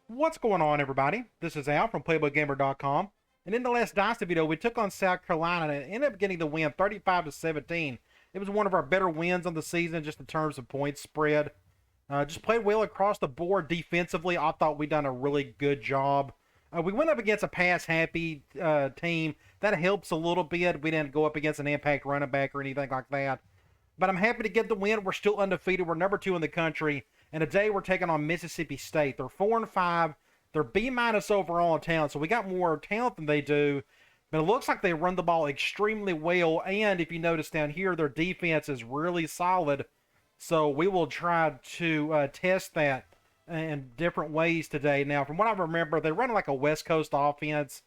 What's going on, everybody? This is Al from PlayboyGamer.com, and in the last Dynasty video, we took on South Carolina and ended up getting the win 35-17. It was one of our better wins on the season, just in terms of points spread. Just played well across the board defensively. I thought we done a really good job. We went up against a pass-happy team. That helps a little bit. We didn't go up against an impact running back or anything like that. But I'm happy to get the win. We're still undefeated. We're number 2 in the country. And today we're taking on Mississippi State. They're 4-5. They're B- overall in talent. So we got more talent than they do. But it looks like they run the ball extremely well. And if you notice down here, their defense is really solid. So we will try to test that in different ways today. Now, from what I remember, they run like a West Coast offense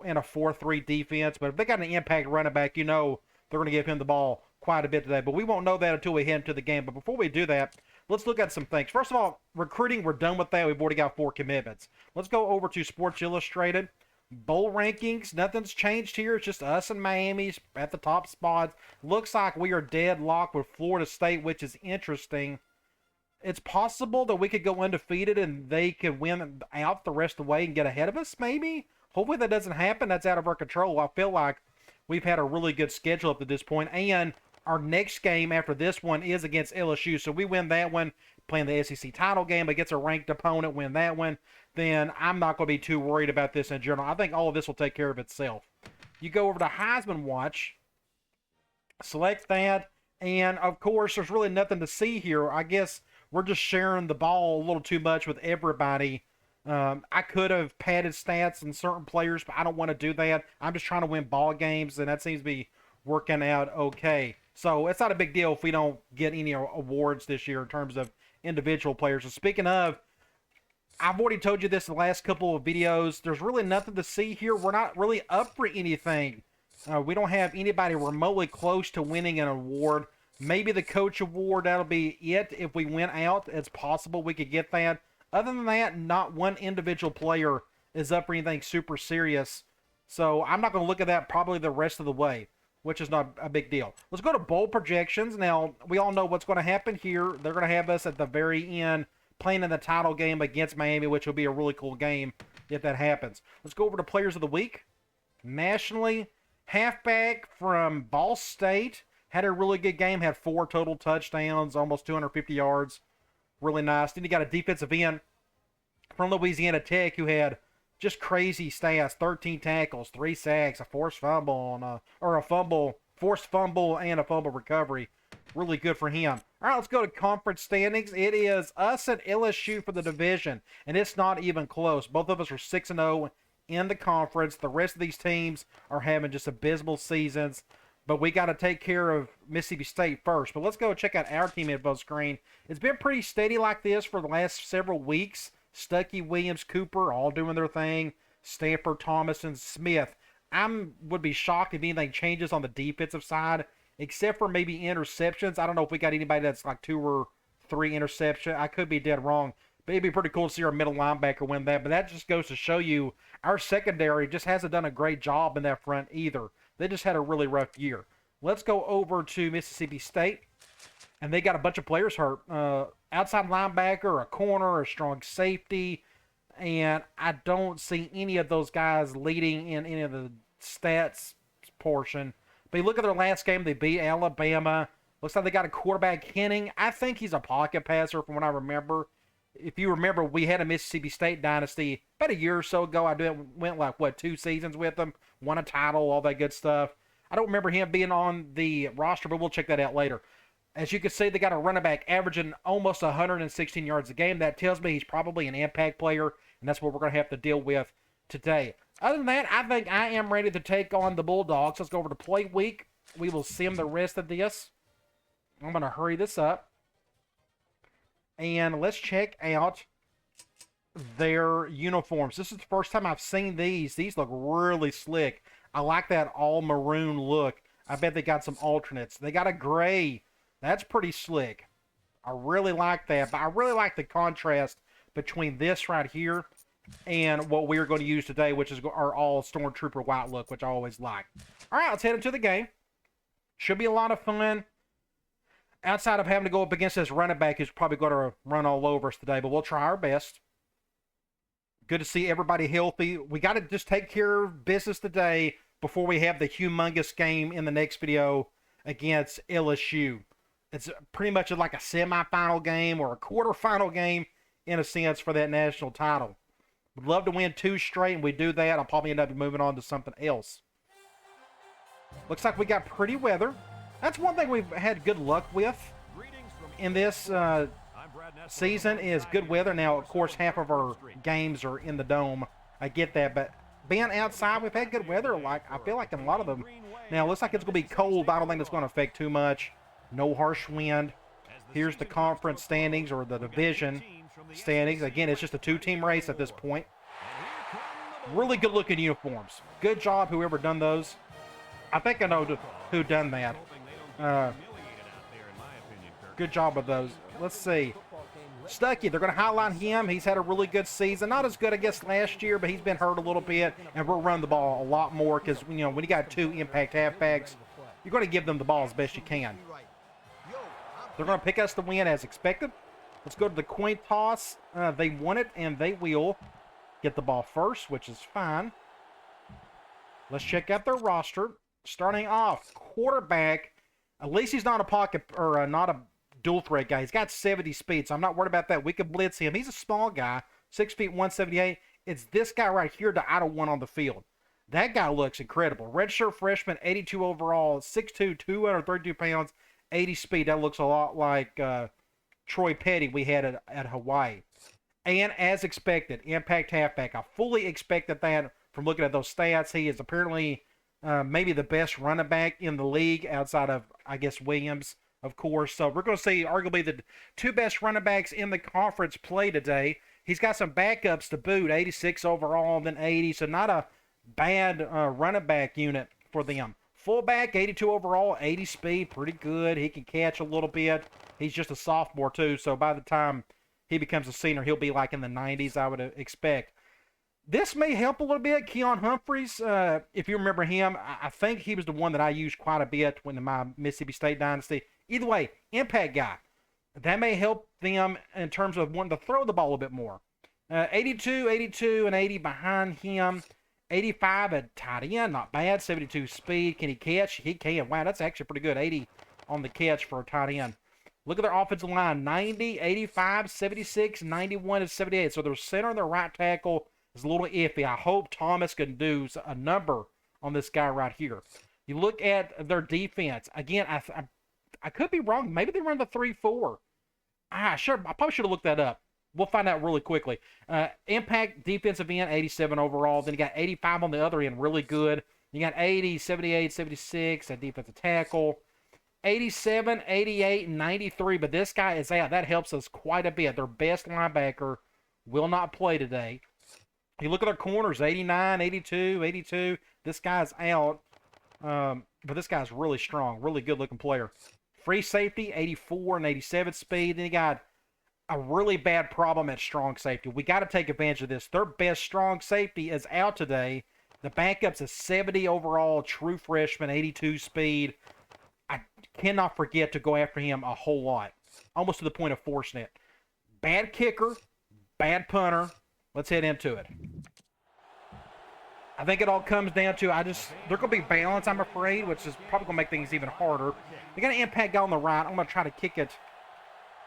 and a 4-3 defense. But if they got an impact running back, you know they're going to give him the ball quite a bit today. But we won't know that until we head into the game. But before we do that, let's look at some things. First of all, recruiting, we're done with that. We've already got 4 commitments. Let's go over to Sports Illustrated. Bowl rankings, nothing's changed here. It's just us and Miami at the top spots. Looks like we are deadlocked with Florida State, which is interesting. It's possible that we could go undefeated and they could win out the rest of the way and get ahead of us, maybe. Hopefully that doesn't happen. That's out of our control. I feel like we've had a really good schedule up to this point, and our next game after this one is against LSU. So we win that one, playing the SEC title game against a ranked opponent, win that one, then I'm not going to be too worried about this in general. I think all of this will take care of itself. You go over to Heisman Watch, select that, and of course there's really nothing to see here. I guess we're just sharing the ball a little too much with everybody. I could have padded stats in certain players, but I don't want to do that. I'm just trying to win ball games, and that seems to be working out okay. So it's not a big deal if we don't get any awards this year in terms of individual players. And speaking of, I've already told you this in the last couple of videos. There's really nothing to see here. We're not really up for anything. We don't have anybody remotely close to winning an award. Maybe the coach award, that'll be it. If we win out, it's possible we could get that. Other than that, not one individual player is up for anything super serious. So I'm not going to look at that probably the rest of the way, which is not a big deal. Let's go to bowl projections. Now, we all know what's going to happen here. They're going to have us at the very end playing in the title game against Miami, which will be a really cool game if that happens. Let's go over to Players of the Week. Nationally, halfback from Ball State had a really good game, had 4 total touchdowns, almost 250 yards. Really nice. Then you got a defensive end from Louisiana Tech who had just crazy stats: 13 tackles, 3 sacks, a forced fumble, forced fumble, and a fumble recovery. Really good for him. All right, let's go to conference standings. It is us and LSU for the division, and it's not even close. Both of us are 6-0 in the conference. The rest of these teams are having just abysmal seasons, but we got to take care of Mississippi State first. But let's go check out our team info screen. It's been pretty steady like this for the last several weeks. Stuckey, Williams, Cooper, all doing their thing. Stanford, Thomas, and Smith. Would be shocked if anything changes on the defensive side, except for maybe interceptions. I don't know if we got anybody that's like 2 or 3 interceptions. I could be dead wrong, but it'd be pretty cool to see our middle linebacker win that. But that just goes to show you our secondary just hasn't done a great job in that front either. They just had a really rough year. Let's go over to Mississippi State, and they got a bunch of players hurt. Outside linebacker, a corner, a strong safety, and I don't see any of those guys leading in any of the stats portion. But you look at their last game, they beat Alabama. Looks like they got a quarterback, Henning. I think he's a pocket passer from what I remember. If you remember, we had a Mississippi State Dynasty about a year or so ago. I went like, 2 seasons with them, won a title, all that good stuff. I don't remember him being on the roster, but we'll check that out later. As you can see, they got a running back averaging almost 116 yards a game. That tells me he's probably an impact player, and that's what we're going to have to deal with today. Other than that, I think I am ready to take on the Bulldogs. Let's go over to Play Week. We will sim the rest of this. I'm going to hurry this up. And let's check out their uniforms. This is the first time I've seen these. These look really slick. I like that all maroon look. I bet they got some alternates. They got a gray. That's pretty slick. I really like that. But I really like the contrast between this right here and what we're going to use today, which is our all Stormtrooper white look, which I always like. All right, let's head into the game. Should be a lot of fun. outside of having to go up against this running back who's probably going to run all over us today, but we'll try our best. Good to see everybody healthy. We got to just take care of business today before we have the humongous game in the next video against LSU. It's pretty much like a semifinal game or a quarterfinal game in a sense for that national title. Would love to win 2 straight, and we do that. I'll probably end up moving on to something else. Looks like we got pretty weather. That's one thing we've had good luck with in this season is good weather. Now, of course, half of our games are in the dome. I get that, but being outside, we've had good weather. Like I feel like in a lot of them. Now, it looks like it's going to be cold, but I don't think it's going to affect too much. No harsh wind. Here's the conference standings or the division standings. Again, it's just a 2-team race at this point. Really good-looking uniforms. Good job, whoever done those. I think I know who done that. Good job with those. Let's see. Stuckey, they're going to highlight him. He's had a really good season. Not as good, I guess, last year, but he's been hurt a little bit, and we'll run the ball a lot more because, you know, when you got 2 impact halfbacks, you're going to give them the ball as best you can. They're going to pick us to win as expected. Let's go to the coin toss. They won it, and they will get the ball first, which is fine. Let's check out their roster. Starting off, quarterback. At least he's not a pocket or not a dual threat guy. He's got 70 speed, so I'm not worried about that. We could blitz him. He's a small guy, 6 feet, 178. It's this guy right here that I don't want on the field. That guy looks incredible. Redshirt freshman, 82 overall, 6'2", 232 pounds, 80 speed. That looks a lot like Troy Petty we had at Hawaii. And as expected, impact halfback. I fully expected that from looking at those stats. He is apparently maybe the best running back in the league outside of, I guess, Williams, of course. So we're going to see arguably the 2 best running backs in the conference play today. He's got some backups to boot, 86 overall, then 80. So not a bad running back unit for them. Fullback, 82 overall, 80 speed, pretty good. He can catch a little bit. He's just a sophomore, too. So by the time he becomes a senior, he'll be like in the 90s, I would expect. This may help a little bit. Keon Humphreys, if you remember him, I think he was the one that I used quite a bit in my Mississippi State Dynasty. Either way, impact guy. That may help them in terms of wanting to throw the ball a bit more. 82, 82, and 80 behind him. 85 at tight end, not bad. 72 speed. Can he catch? He can. Wow, that's actually pretty good. 80 on the catch for a tight end. Look at their offensive line. 90, 85, 76, 91, and 78. So their center and their right tackle is a little iffy. I hope Thomas can do a number on this guy right here. You look at their defense. Again, I could be wrong. Maybe they run the 3-4. I probably should have looked that up. We'll find out really quickly. Impact defensive end, 87 overall. Then you got 85 on the other end, really good. You got 80, 78, 76 at defensive tackle. 87, 88, 93. But this guy is out. That helps us quite a bit. Their best linebacker will not play today. You look at their corners, 89, 82, 82. This guy's out. But this guy's really strong. Really good-looking player. Free safety, 84 and 87 speed. Then you got a really bad problem at strong safety. We got to take advantage of this. Their best strong safety is out today. The backup's a 70 overall, true freshman, 82 speed. I cannot forget to go after him a whole lot, almost to the point of forcing it. Bad kicker, bad punter. Let's head into it. I think it all comes down to they're going to be balanced, I'm afraid, which is probably going to make things even harder. They got an impact guy on the right. I'm going to try to kick it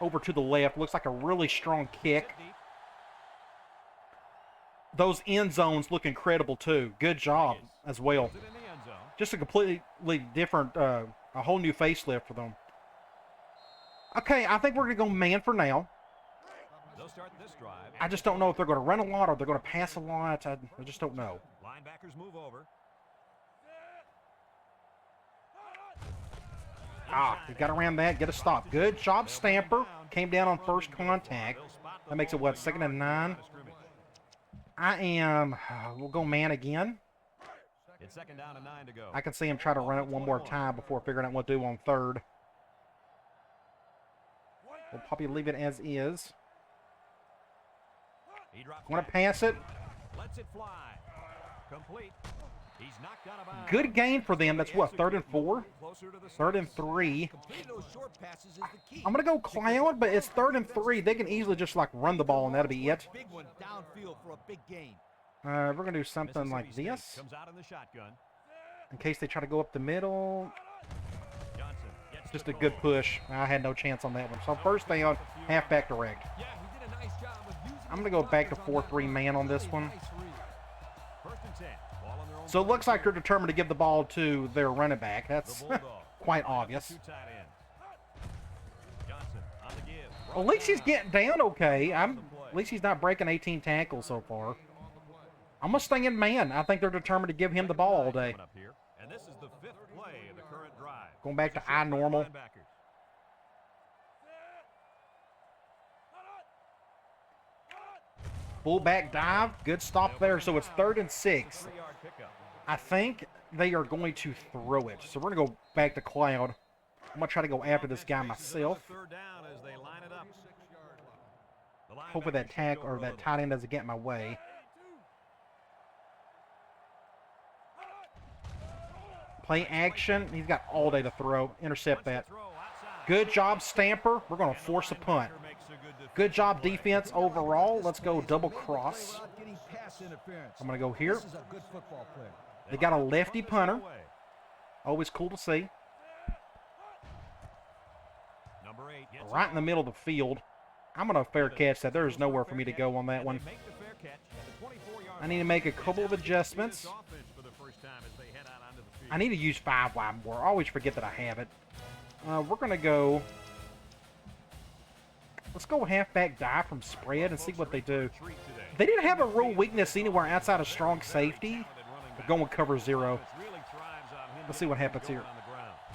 over to the left. Looks like a really strong kick. Those end zones look incredible, too. Good job as well. Just a completely different, a whole new facelift for them. Okay, I think we're going to go man for now. I just don't know if they're going to run a lot or they're going to pass a lot. I just don't know. Linebackers move over. He got around that. Get a stop. Good job, Stamper. Came down on first contact. That makes it, what, 2nd and 9? We'll go man again. It's 2nd down and 9 to go. I can see him try to run it one more time before figuring out what to do on 3rd. We'll probably leave it as is. Want to pass it? Lets it fly. Complete. He's knocked out of bounds. Good gain for them. That's what, 3rd and 4? Closer to the 3rd and 3. Completing those short passes is the key. I'm going to go Cloud, but it's 3rd and 3. They can easily just, like, run the ball, and that'll be it. Big one downfield for a big gain. We're going to do something like Mississippi State this. comes out in the shotgun. In case they try to go up the middle. Johnson gets Just the a good throw. push. I had no chance on that one. So first down, halfback direct. Yeah, he did a nice job of using I'm his going to go back to blockers on that 4-3 run. man on this Really one. nice read. 1st and 10. Ball on their own So it looks like they're determined to give the ball to their running back. That's The Bulldog. quite Line up obvious. with 2 tight ends. Johnson on the give. Well, at least he's getting down okay. At least he's not breaking 18 tackles so far. I'm going to stay in man. I think they're determined to give him the ball all day. Coming up here. And this is the 5th play of the current drive. Going back to I normal. Linebackers. Fullback dive. Good stop there. So it's 3rd and 6. 3-yard pickup. I think they are going to throw it. So we're going to go back to Cloud. I'm going to try to go after this guy myself. 3rd down as they line it up. The Hopefully that linebackers tack shift or over a that little. tight end doesn't get in my way. Play action. He's got all day to throw. Intercept that. Throw outside. Good job, Stamper. We're going to force a punt. Linebacker makes a good Good job, play. defense overall. Let's go double cross. Without getting pass interference. I'm going to go here. This is a good football player. They got a lefty punter. Away. Always cool to see. Number 8 gets Right in the middle of the field. I'm going to fair catch that. There's nowhere for me to go on that one. They make the fair catch at the 24-yard I need to make a couple of adjustments. I need to use 5 wide more. I always forget that I have it. We're going to go... Let's go halfback dive from spread and see what they do. They didn't have a real weakness anywhere outside of strong safety. They're going cover 0. Let's see what happens here.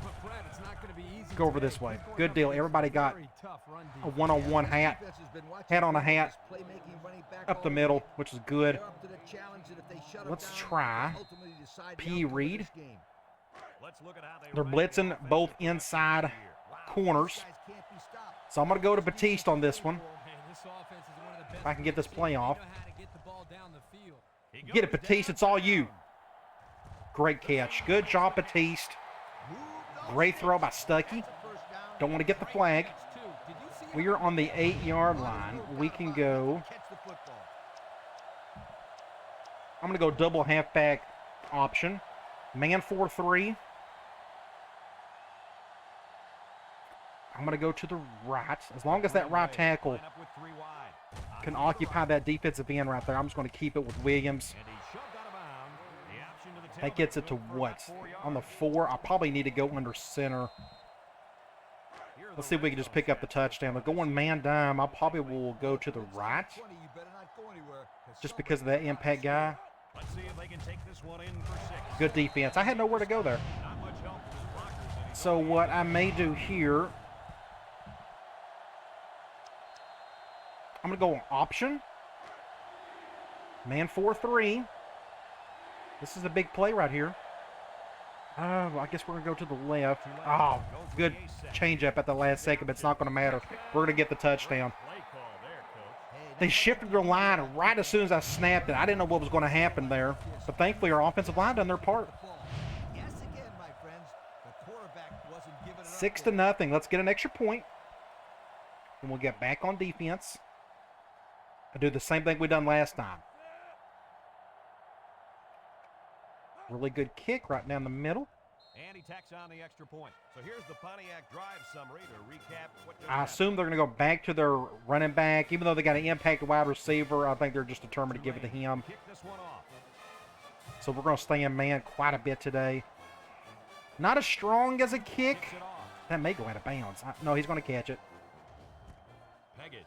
But Brad, it's not going to be easy Go over today. this way. He's going Good up deal. against Everybody a got very tough run a defense. one-on-one hat. Defense has been watching Hat on a hat. this playmaking running back Up the all middle, year. which is good. They're up to the challenge, and if they shut 'em Let's down, try they'll ultimately decide the P. outcome of Reed. this game. They're blitzing both inside corners. Guys can't be stopped. So I'm going to go to Batiste on this one. Man, this offense is one of the best If I can get this in the play game. off. They know how to get the ball down the field. Get it, Batiste. It's all you. Great catch. Good job, Batiste. Great throw by Stuckey. Don't want to get the flag. Did you see We are on the 8-yard line. We can go. Catch the football. I'm going to go double halfback option. Man 4-3. I'm going to go to the right. As long as that right tackle can occupy that defensive end right there, I'm just going to keep it with Williams. That gets it to what? On the 4. I probably need to go under center. Let's see if we can just pick up the touchdown. They're going man dime. I probably will go to the right 20, you better not go anywhere, 'cause just because of that impact guy. Let's see if they can take this one in for 6. Good defense. I had nowhere to go there. Not much help from his blockers, and he's So what I may do here, I'm going to go on option. Man 4-3. This is a big play right here. I guess we're going to go to the left. Oh, good change-up at the last second, but it's not going to matter. We're going to get the touchdown. play call there, coach. They shifted their line right as soon as I snapped it. I didn't know what was going to happen there. But thankfully, our offensive line done their part. Yes, again, my friends. The quarterback wasn't given enough 6-0. Let's get an extra point. And we'll get back on defense. And do the same thing we done last time. Really good kick right down the middle. And he tacks on the extra point. So here's the Pontiac drive summary to recap what just I happened. assume they're going to go back to their running back. Even though they got an impact wide receiver, I think they're just determined to give it to him. Kick this one off. So we're going to stay in man quite a bit today. Not as strong as a kick. Kicks it off. That may go out of bounds. No, he's going to catch it. Pegas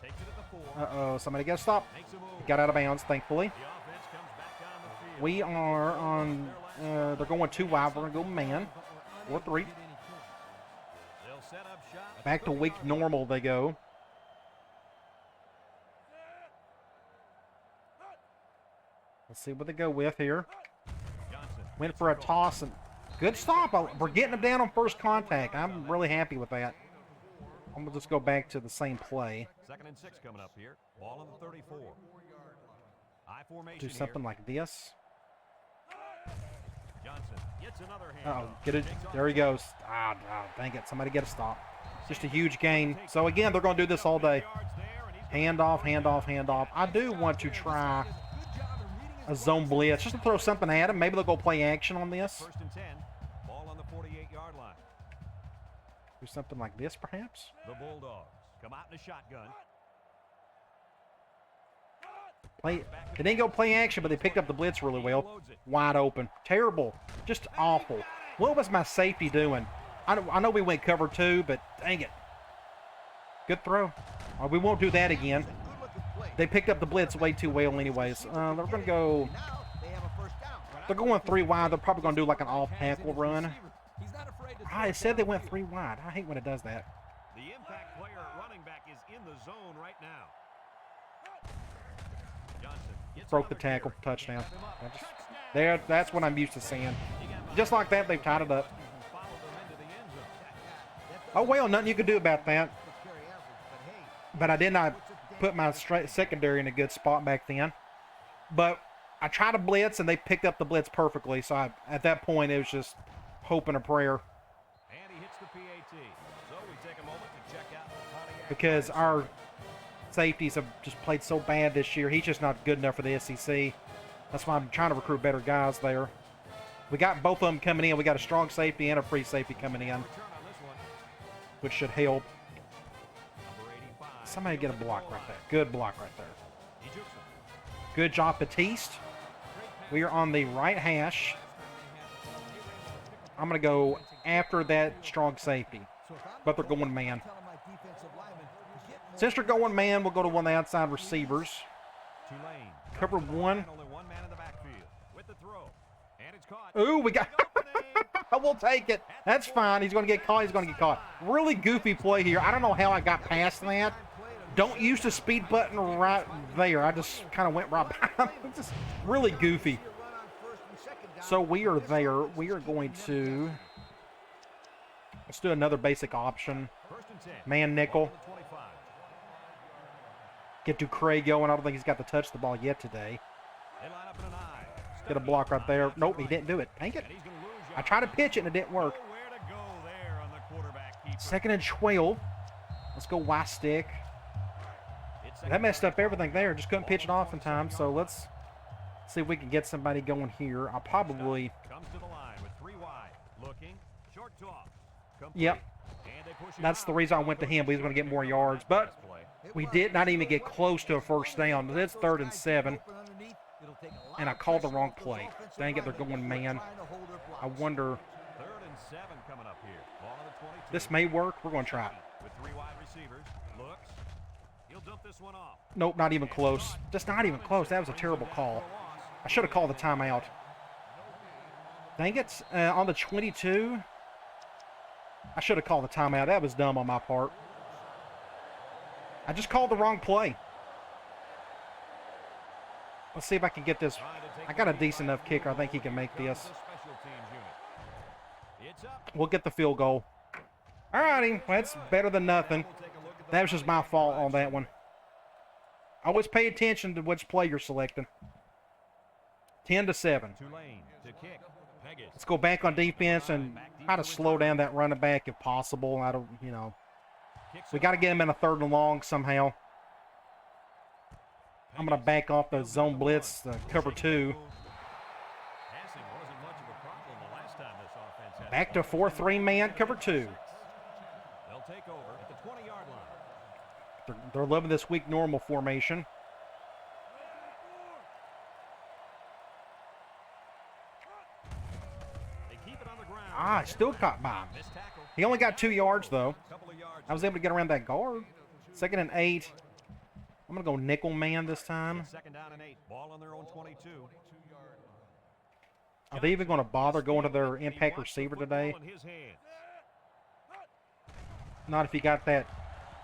takes it at the 4. Uh-oh, somebody got to stop. Makes a move. Got out of bounds, thankfully. The offense comes back on the field. We are on, they're going 2 wide. We're going to go man. 4-3. They'll set up shop. Back to weak normal they go. Let's see what they go with here. Johnson Went for a toss and good stop. We're getting them down on first contact. I'm really happy with that. I'm going to just go back to the same play. 2nd and 6 coming up here. Ball on the 34. I formation Do something here. like this. Gets another Uh-oh, handoff. get it. Takes off There he 20. goes. Dang it. Somebody get a stop. Just a huge gain. So again, they're going to do this all day. Handoff, handoff, handoff. I do want to try a zone blitz just to throw something at them. Maybe they'll go play action on this. First and 10. Ball on the 48-yard line. Do something like this, perhaps. The Bulldogs come out in a shotgun. They didn't go play action, but they picked up the blitz really well. Wide open. Terrible. Just awful. What was my safety doing? I know we went cover 2, but dang it. Good throw. We won't do that again. They picked up the blitz way too well anyways. They're going to go... They're going 3 wide. They're probably going to do like an off-tackle run. I said they went 3 wide. I hate when it does that. The impact player at running back is in the zone right now. Johnson gets Broke the another tackle. carry. Touchdown. That's what I'm used to seeing. Just like that, they've tied it up. Follow them into the end zone. Oh, well, nothing you can do about that. But I did not put my secondary in a good spot back then. But I tried to blitz, and they picked up the blitz perfectly. So at that point, it was just hope and a prayer. And he hits the PAT. So we take a moment to check out the Pontiac Because drive our safeties have just played so bad this year. He's just not good enough for the SEC. That's why I'm trying to recruit better guys there. We got both of them coming in. We got a strong safety and a free safety coming in, return on this one. which should help. Number 85. Somebody get a block right there. Good block right there. He jukes him. Good job, Batiste. We are on the right hash. I'm going to go after that strong safety. But they're going man. Since they're going man, we'll go to one of the outside receivers. Tulane. Cover 1. Only one man in the backfield with the throw. And it's caught. Ooh, we got... We'll take it. That's fine. He's going to get caught. He's going to get caught. Really goofy play here. I don't know how I got past that. Don't use the speed button right there. I just kind of went right by him. It's just really goofy. So we are there. We are going to... Let's do another basic option. First and 10. Man nickel. Ball on the 25. Get Ducray going. I don't think he's got to touch the ball yet today. They line up in an eye. Get a block right there. Nope, he didn't do it. Dang it. And he's gonna lose I tried to pitch it and it didn't work. Nowhere to go there on the quarterback keeper. 2nd and 12. Let's go Y stick. It's That messed up everything there. Just couldn't pitch it off in time. So let's see if we can get somebody going here. I'll probably... comes to the line with 3 wide. Looking. Short toss. Complete. Yep. And they push it That's out. the reason I went to him. But he's going to get more yards. But we did not even get close to a first down. It's 3rd and 7. And I called the wrong play. Dang it, they're going man. I wonder... 3rd and 7 coming up here. Ball on the 22. This may work. We're going to try it. With 3 wide receivers. Looks. He'll dump this one off. Nope, not even close. Just not even close. That was a terrible call. I should have called the timeout. Dang it. On the 22, I should have called the timeout. That was dumb on my part. I just called the wrong play. Let's see if I can get this. I got a decent enough kicker. I think he can make this. We'll get the field goal. All righty. That's better than nothing. That was just my fault on that one. Always pay attention to which play you're selecting. 10 to 7. Tulane to kick. Pegas. Let's go back on defense and try to slow down that running back if possible. I don't, you know. We got to get him in a 3rd and long somehow. I'm going to back off the zone blitz, cover 2. Passing wasn't much of a problem the last time this offense had Back to 4-3 man, cover 2. They'll take over at the 20-yard line. They're loving this weak normal formation. They keep it on the ground. Ah, still caught by him. Missed tackle. He only got 2 yards, though. Couple of yards. I was able to get around that guard. 2nd and 8. I'm going to go nickel man this time. 2nd down and 8. Ball on their own 22. Are they even going to bother going to their impact receiver today? Ball in his hand. Not if you got that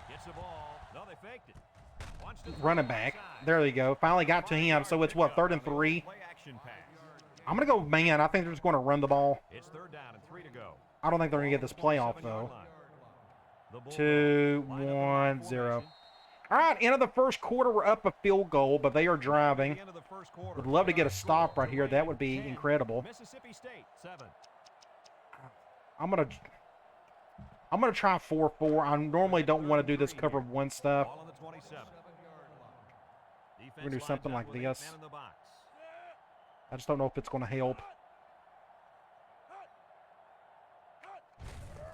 Gets the ball. No, they faked it. Wants to throw running back. There you go. Finally got to him. So it's what, 3rd and 3? play action pass. I'm going to go man. I think they're just going to run the ball. It's 3rd down and 3 to go. I don't think they're going to get this play off, though. 2, 2-1-0. All right, end of the first quarter. We're up a field goal, but they are driving. Would love to get a stop right here. That would be incredible. Mississippi State 7. I'm gonna try 4-4. I normally don't want to do this cover one stuff. Ball on the 27. We're gonna do something like this. I just don't know if it's gonna help.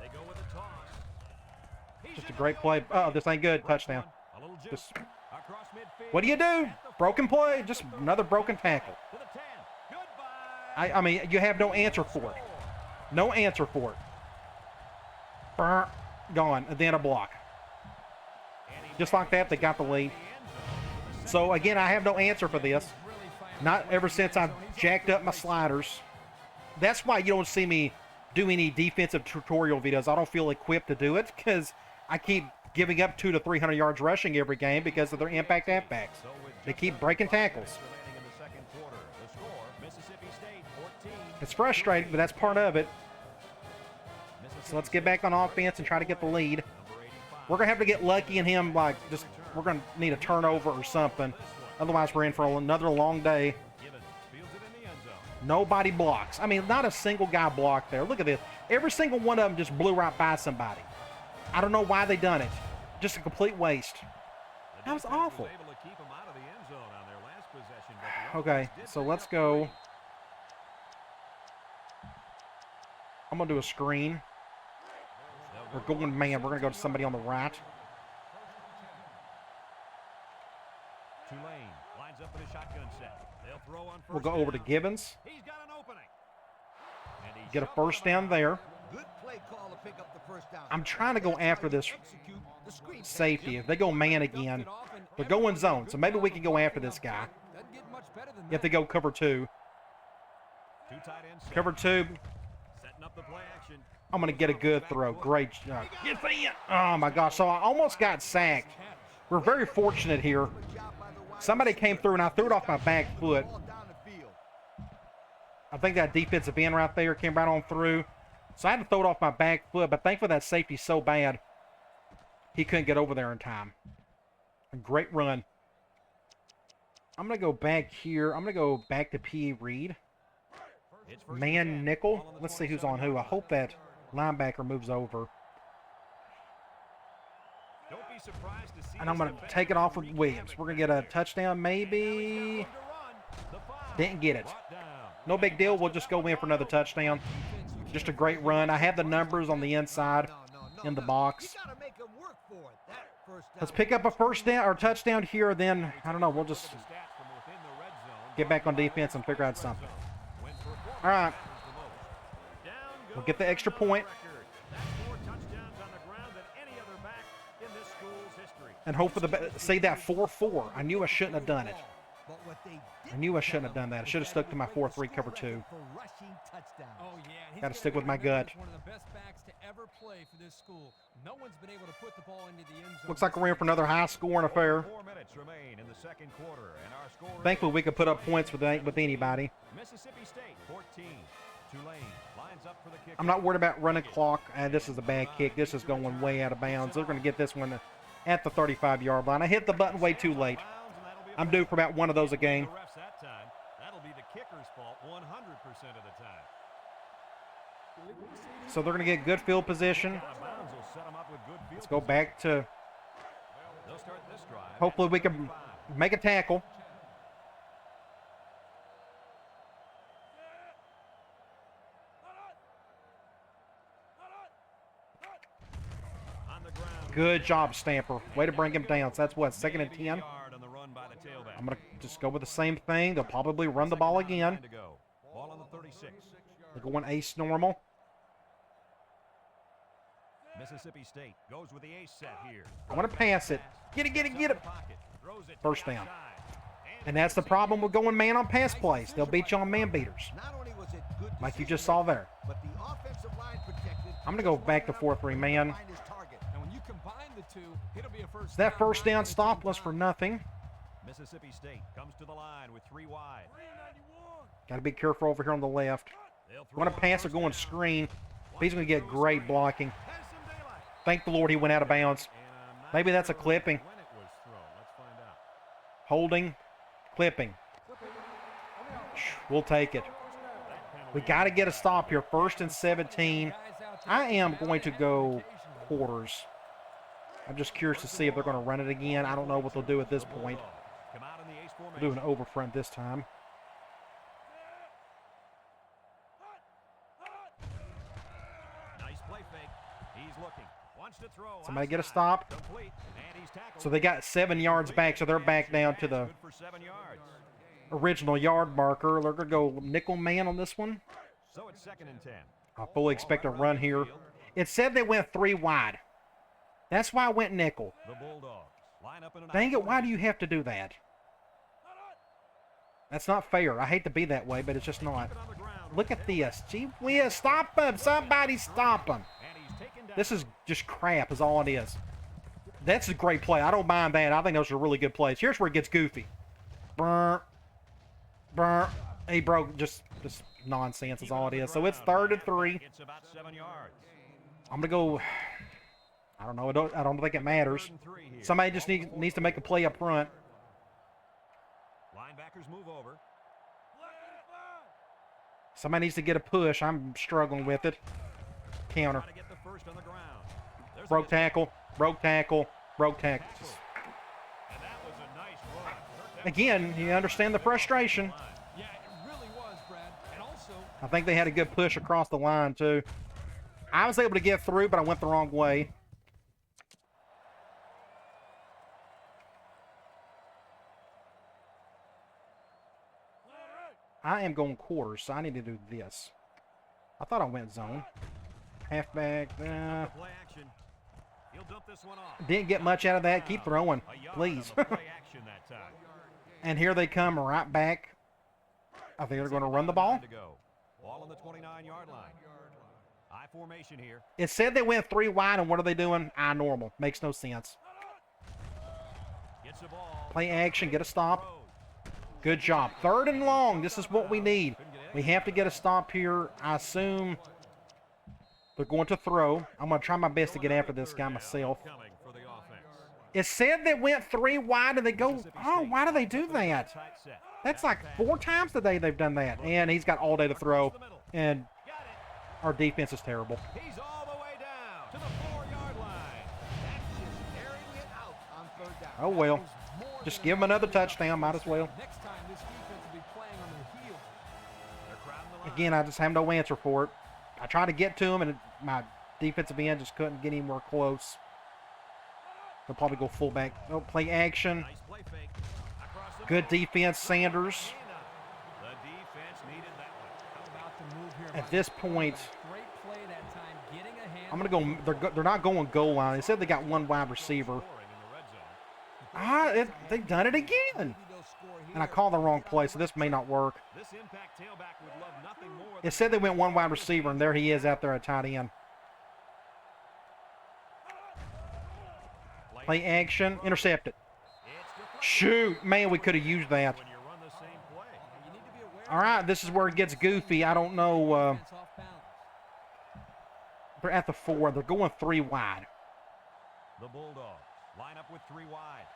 They go with a toss. Just a great play. Oh, this ain't good. Touchdown. Just, what do you do? Broken play. Just another broken tackle. I mean, you have no answer for it. No answer for it. Brr, gone. And then a block. Just like that, they got the lead. So, again, I have no answer for this. Not ever since I've jacked up my sliders. That's why you don't see me do any defensive tutorial videos. I don't feel equipped to do it because I keep giving up 200 to 300 yards rushing every game because of their impact halfbacks. They keep breaking tackles. It's frustrating, but that's part of it. So let's get back on offense and try to get the lead. We're going to have to get lucky in him, like, just, we're going to need a turnover or something. Otherwise, we're in for another long day. Nobody blocks. I mean, not a single guy blocked there. Look at this. Every single one of them just blew right by somebody. I don't know why they done it. Just a complete waste. That was awful. Okay, so let's go. I'm going to do a screen. We're going man. We're going to go to somebody on the right. Tulane lines up in a shotgun set. They'll throw on first We'll go over to down. Gibbons. He's got an opening. And he's Get a first down there. Good play call to pick up the first down. I'm trying to go after this safety. If they go man again, they're going zone. So maybe we can go after this guy. If they go cover 2. Two tight ends. Cover 2. Setting up the play action. I'm going to get a good throw. Great job. Get in. Oh, my gosh. So I almost got sacked. We're very fortunate here. Somebody came through, and I threw it off my back foot. I think that defensive end right there came right on through. So I had to throw it off my back foot, but thankfully that safety's so bad, he couldn't get over there in time. A great run. I'm going to go back here. I'm going to go back to P. Reed. Man nickel. Let's see who's on who. I hope that linebacker moves over. Don't be surprised to see And I'm going to take it off with Williams. We're going to get a touchdown, maybe. Didn't get it. No big deal. We'll just go in for another touchdown. Just a great run. I have the numbers on the inside in the box. Let's pick up a first down or touchdown here. Then, I don't know. We'll just get back on defense and figure out something. All right. We'll get the extra point. And hope for the best. See that 4-4. I knew I shouldn't have done it. I knew I shouldn't have done that. I should have stuck to my 4-3 cover 2. Got to stick with my gut. Looks like we're in for another high-scoring affair. 4 minutes remain in the second quarter, and our score. Thankfully, we could put up points with anybody. Mississippi State 14. Tulane lines up for the kick. I'm not worried about running clock. This is a bad kick. This is going way out of bounds. They're going to get this one at the 35-yard line. I hit the button way too late. I'm due for about one of those a game. That'll be the kicker's fault 100% of the time. So they're going to get good field position. Let's go back to. Hopefully we can make a tackle. Good job, Stamper. Way to bring him down. So that's what, 2nd and 10? I'm going to just go with the same thing. They'll probably run the ball again. They're going ace normal. Mississippi State goes with the ace set here. I want to pass it. Get it, get it, get it. First down. And that's the problem with going man on pass plays. They'll beat you on man beaters. Like you just saw there. I'm going to go back to 4-3 man. So that first down stopped us for nothing. Mississippi State comes to the line with 3 wide. Got to be careful over here on the left. Want to pass or go on screen. He's going to get great blocking. Thank the Lord he went out of bounds. Maybe that's a clipping. Holding. Clipping. We'll take it. We got to get a stop here. 1st and 17. I am going to go quarters. I'm just curious to see if they're going to run it again. I don't know what they'll do at this point. Come out in the ace We'll do an over front this time. Nice play fake. He's looking. Wants to throw. Somebody get a stop. Complete. And he's tackled. So they got 7 yards back, so they're back down to the Good for 7 yards. original yard marker. They're going to go nickel man on this one. So it's 2nd and 10. I fully expect a run here. It said they went 3 wide. That's why I went nickel. The Bulldogs line up in an Dang it, why do you have to do that? That's not fair. I hate to be that way, but it's just not. Look at this. Gee whiz, stop him. Somebody stop him. This is just crap is all it is. That's a great play. I don't mind that. I think those are really good plays. Here's where it gets goofy. Brr. Brr. Hey, bro, just nonsense is all it is. So it's 3rd and 3. It's about 7 yards. I'm going to go... I don't know. I don't think it matters. Somebody just needs to make a play up front. Linebackers move over. Somebody needs to get a push. I'm struggling with it. Counter. Try to get the first on the ground. There's Broke tackle. Broke tackle. Broke tackle. And that was a nice run. Again, you understand the frustration. Yeah, it really was, Brad. And also, I think they had a good push across the line, too. I was able to get through, but I went the wrong way. I am going quarters, so I need to do this. I thought I went zone. Halfback. Play action. He'll dump this one off. Didn't get much out of that. Keep throwing, A yard please. on the play action that time. And here they come right back. I think they're going to run the ball. To go. Ball on the 29-yard line. I formation here. It said they went 3 wide, and what are they doing? I normal. Makes no sense. Gets the ball. Play action. Get a stop. Good job. 3rd and long. This is what we need. We have to get a stop here. I assume they're going to throw. I'm going to try my best to get after this guy myself. Coming for the offense. It said they went 3 wide, and they go, oh, why do they do that? Tight set. That's like 4 times today they've done that. And he's got all day to throw, and Got it. our defense is terrible. He's all the way down to the 4-yard line. That's just airing it out on 3rd down. Oh, well. Just give them another touchdown. Might as well. next time this defense will be playing on their heels. They're crowding the line. Again, I just have no answer for it. I tried to get to him, and my defensive end just couldn't get anywhere close. They'll probably go fullback. Oh, play action. Nice play fake. Across the Good defense, Sanders. The defense needed that one. How about the move here? At this point, Great play that time, getting a hand. I'm going to go. They're not going goal line. They said they got 1 wide receiver. Scoring in the red zone. They've done it again. And I called the wrong play, so this may not work. This impact tailback would love nothing more It said they went 1 wide receiver, and there he is out there at tight end. Play action, intercept it. Shoot, man, we could have used that. when you run the same play. You need to be aware. All right, this is where it gets goofy. I don't know. Defense off balance. They're at the 4. They're going 3 wide. The Bulldogs line up with 3 wide.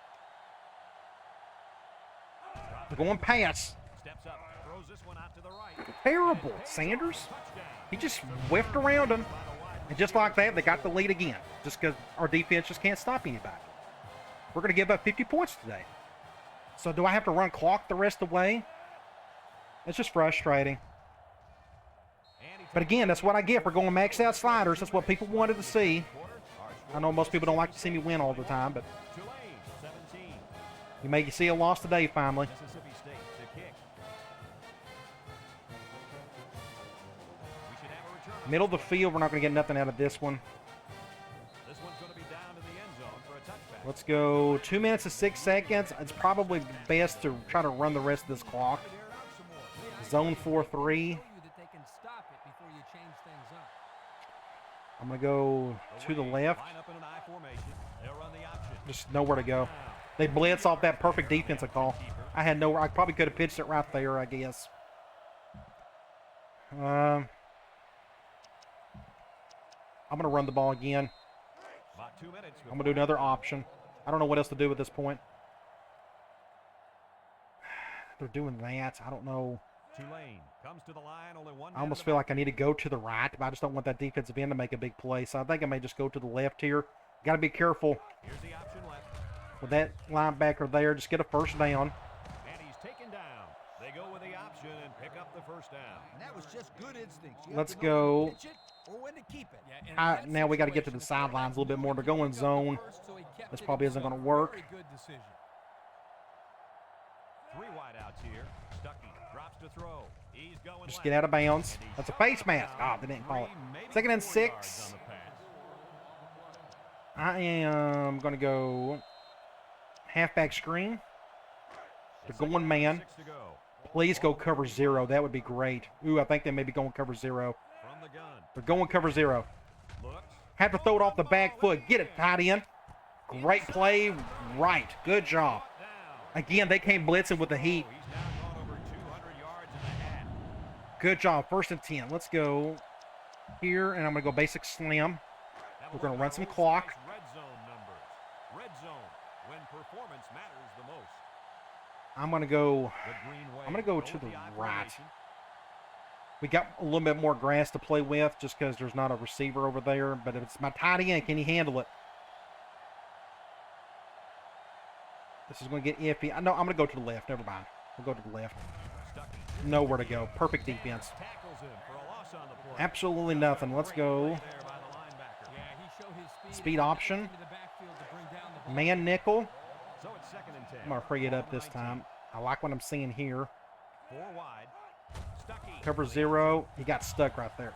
They're going pass. Steps up, throws this one out to the right. Terrible, Sanders. Touchdown. He just whiffed around him. And just like that, they got the lead again. Just because our defense just can't stop anybody. We're going to give up 50 points today. So do I have to run clock the rest of the way? It's just frustrating. But again, that's what I get for going maxed out sliders. That's what people wanted to see. I know most people don't like to see me win all the time, but Tulane, 17. you may see a loss today finally. Mississippi State to kick. We should have a return. Middle of the field, we're not going to get nothing out of this one. This one's going to be down to the end zone for a touchback. Let's go 2 minutes and 6 seconds. It's probably best to try to run the rest of this clock. Zone 4-3. Show you that they can stop it before you change things up. I'm going to go to the left. Line up in an I formation. They'll run the option. Just nowhere to go. They blitz off that perfect defensive call. I had nowhere. I probably could have pitched it right there, I guess. I'm going to run the ball again. About 2 minutes. I'm going to do another option. I don't know what else to do at this point. They're doing that. I don't know. Tulane comes to the line, only one. I almost feel like I need to go to the right, but I just don't want that defensive end to make a big play. So I think I may just go to the left here. Got to be careful Here's the option left. with that linebacker there. Just get a first down. And he's taken down. They go with the option and pick up the first down. And that was just good instincts. You Let's have to know when go. to pitch it or when to keep it. Yeah, and in that Now we got to get to the situation, sidelines a little bit more. They're he going picked up the zone. first, so he kept This it probably in isn't going to zone. work. Very good decision. 3 wideouts here. Stuckey drops to throw. He's going Just left. get out of bounds. And he's That's a shot face mask. down. Oh, they didn't call it. 3, maybe 2nd and 4 yards 6. on the pass. I am going to go halfback screen. They're going man. 6 to go. Please go cover 0. That would be great. Ooh, I think they may be going cover 0. From the gun. They're going cover 0. Looks. Have to throw it off the back foot. Get it, tight end. Great play. Right. Good job. Down. Again, they came blitzing with the heat. He's now gone over 200 yards in the half. Good job. 1st and 10. Let's go here, and I'm going to go basic slam. We're going to run some clock. Red zone numbers. Red zone, when performance matters the most. I'm going to go. The green way. I'm going to go to with the I right. formation. We got a little bit more grass to play with just because there's not a receiver over there. But if it's my tight end, can he handle it? This is going to get iffy. No, I'm going to go to the left. Never mind. We'll go to the left. Stuckey. Nowhere to go. Perfect defense. Tackles him for a loss on the play. Absolutely nothing. Let's go. Great play there by the linebacker. Yeah, he showed his Speed option. into the backfield to bring down the ball. Man nickel. So it's 2nd and 10. I'm going to free it up this time. I like what I'm seeing here. 4 wide. Stuckey. Cover 0. He got stuck right there.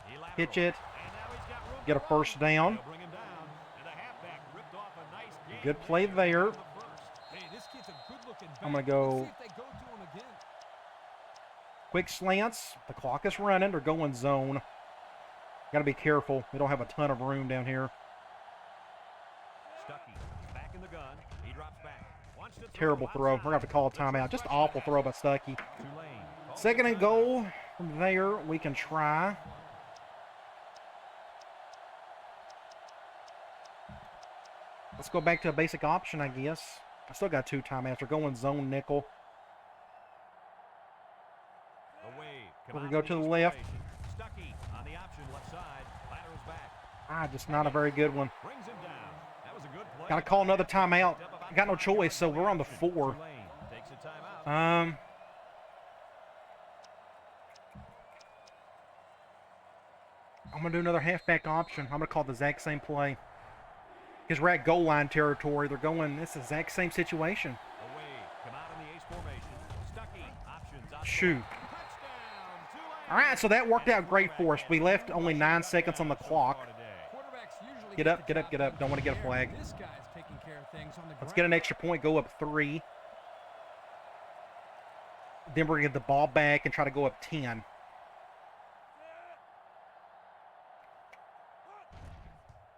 He lateral. Pitch it. And now he's got room Get a to first run. down. They'll bring him down. And the halfback ripped off a nice gain Good play there. on the first. Hey, this kid's a good-looking back. I'm going to go Let's see if they go to him again. quick slants. The clock is running. They're going zone. Got to be careful. We don't have a ton of room down here. Stuckey back in the gun. He drops back. Wants to Terrible throw. We're going to have to call a timeout. Just awful throw by Stuckey. Tulane. 2nd and goal. From there, we can try. Let's go back to a basic option, I guess. I still got 2 timeouts. They're going zone nickel. The wave. We're going to go to the left. Stuckey on the option left side. Laterals back. Just not a very good one. Brings him down. That was a good play. Got to call another timeout. Got no choice, so we're on the 4. Tulane takes a timeout. I'm going to do another halfback option. I'm going to call the exact same play. Because we're at goal line territory. They're going, it's the exact same situation. The wave. Come out in the ace formation. Stuckey. Options out. Shoot. Touchdown. Tulane. All right, so that worked out great for us. We left only 9 seconds on the clock. Quarterbacks usually Get up, the get up, job get up. done Don't want to get a there. flag. This guy's taking care of things on the Let's ground. get an extra point, go up 3. Then we're going to get the ball back and try to go up 10.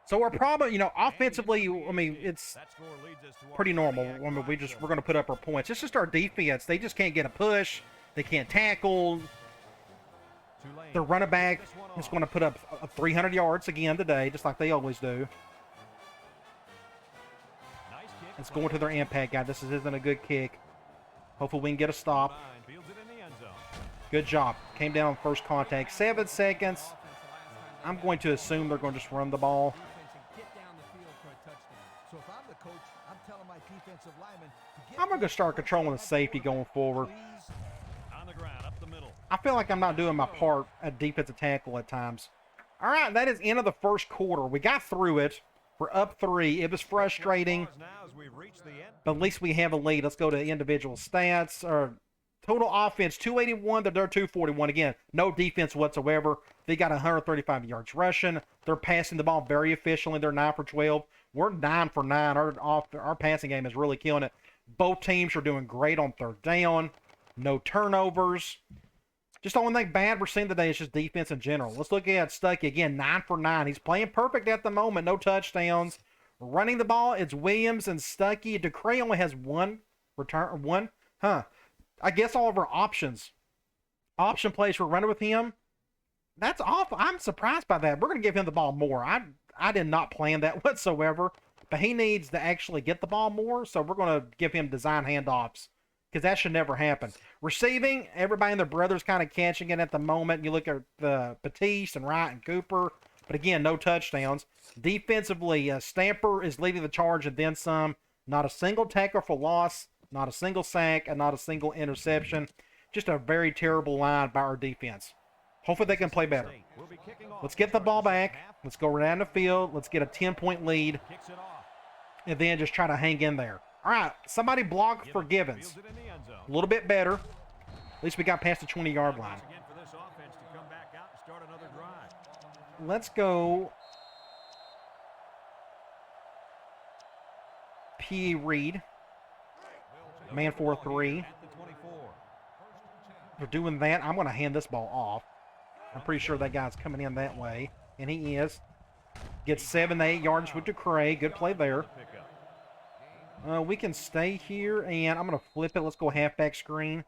So we're probably, offensively, I mean, it's That score leads us to our pretty normal. cardiac I mean, we're drive going to put up our points. It's just our defense. They just can't get a push. They can't tackle. Tulane Their running back this one is off. going to put up 300 yards again today, just like they always do. Nice kick. It's going to their impact guy. This isn't a good kick. Hopefully we can get a stop. Line fields it in the end zone. Good job. Came down on first contact. 7 seconds. I'm going to assume they're going to just run the ball. Get down the field for a touchdown. So if I'm the coach, I'm telling my defensive lineman to get I'm going to start controlling the safety going forward. please. On the ground, up the middle. I feel like I'm not doing my part at defensive tackle at times. All right, that is end of the first quarter. We got through it. We're up 3. It was frustrating, Now as we've reached the end. but at least we have a lead. Let's go to individual stats. Total offense, 281 to their 241. Again, no defense whatsoever. They got 135 yards rushing. They're passing the ball very efficiently. They're 9 for 12. We're 9 for 9. Our passing game is really killing it. Both teams are doing great on 3rd down. No turnovers. Just the only thing bad we're seeing today is just defense in general. Let's look at Stuckey again, 9 for 9. He's playing perfect at the moment. No touchdowns. Running the ball, it's Williams and Stuckey. DeCray only has 1 return. 1? I guess all of our option plays we're running with him. That's awful. I'm surprised by that. We're going to give him the ball more. I did not plan that whatsoever, but he needs to actually get the ball more, so we're going to give him design handoffs because that should never happen. Receiving, everybody and their brother's kind of catching it at the moment. You look at the Batiste and Wright and Cooper, but again, no touchdowns. Defensively, Stamper is leading the charge and then some. Not a single tackle for loss, not a single sack, and not a single interception. Just a very terrible line by our defense. Hopefully they can play better. Let's get the ball back. Let's go around the field. Let's get a 10-point lead. And then just try to hang in there. All right, somebody block for Givens. A little bit better. At least we got past the 20-yard line. Let's go P. Reed. Man 4-3. They're doing that. I'm going to hand this ball off. I'm pretty sure that guy's coming in that way. And he is. Gets 7 to 8 yards with DeCray. Good play there. We can stay here, and I'm going to flip it. Let's go halfback screen.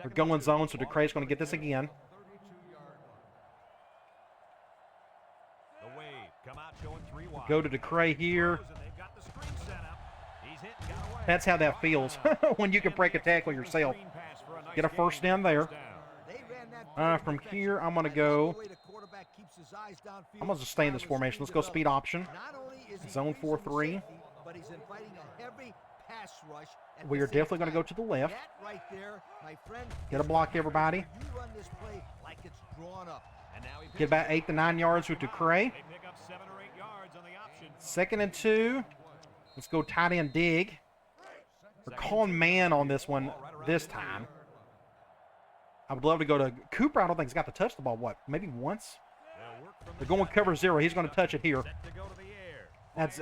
We're going zone, so DeCray's going to get this again. Go to DeCray here. That's how that feels when you can break a tackle yourself. Get a first down there. From here, I'm going to go. I'm going to just stay in this formation. Let's go speed option. Zone 4-3. We are definitely going to go to the left. Get a block, everybody. Get about 8 to 9 yards with DeCray. 2nd and 2. Let's go tight end dig. We're calling man on this one this time. I would love to go to Cooper. I don't think he's got to touch the ball. What? Maybe once? They're going cover 0. He's going to touch it here.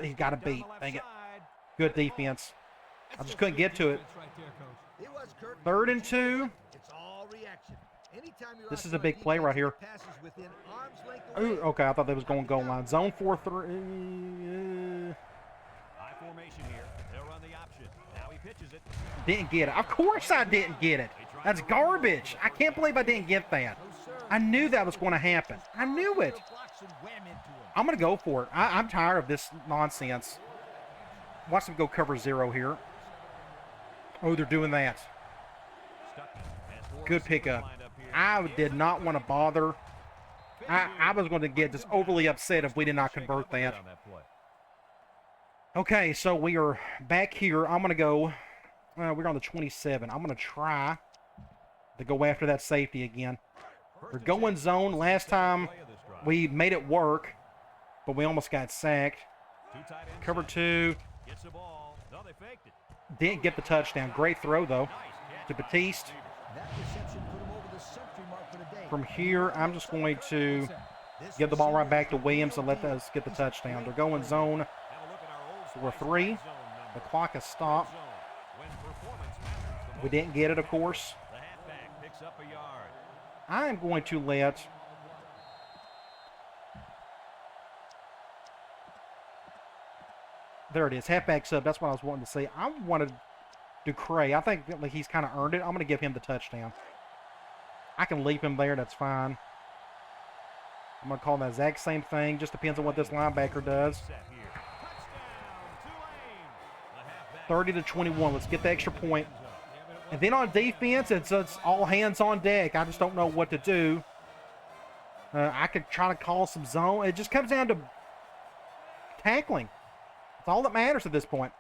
He's got to beat. Dang it. Good defense. I just couldn't get to it. 3rd and 2. This is a big play right here. Ooh, okay, I thought they was going goal line. Zone 4-3. Didn't get it. Of course I didn't get it. That's garbage. I can't believe I didn't get that. I knew that was going to happen. I knew it. I'm going to go for it. I'm tired of this nonsense. Watch them go cover 0 here. Oh, they're doing that. Good pickup. I did not want to bother. I was going to get just overly upset if we did not convert that. Okay, so we are back here. I'm going to go. We're on the 27. I'm going to try to go after that safety again. We're going zone. Last time we made it work, but we almost got sacked. Cover 2. Didn't get the touchdown. Great throw, though, to Batiste. From here, I'm just going to give the ball right back to Williams and let us get the touchdown. They're going zone 4-3. The clock has stopped. We didn't get it, of course. I am going to let there it is. Halfback sub. That's what I was wanting to say. I wanted DeCray. I think like he's kind of earned it. I'm going to give him the touchdown. I can leap him there. That's fine. I'm going to call that exact same thing. Just depends on what this linebacker does. 30-21. Let's get the extra point. And then on defense, it's all hands on deck. I just don't know what to do. I could try to call some zone. It just comes down to tackling. That's all that matters at this point.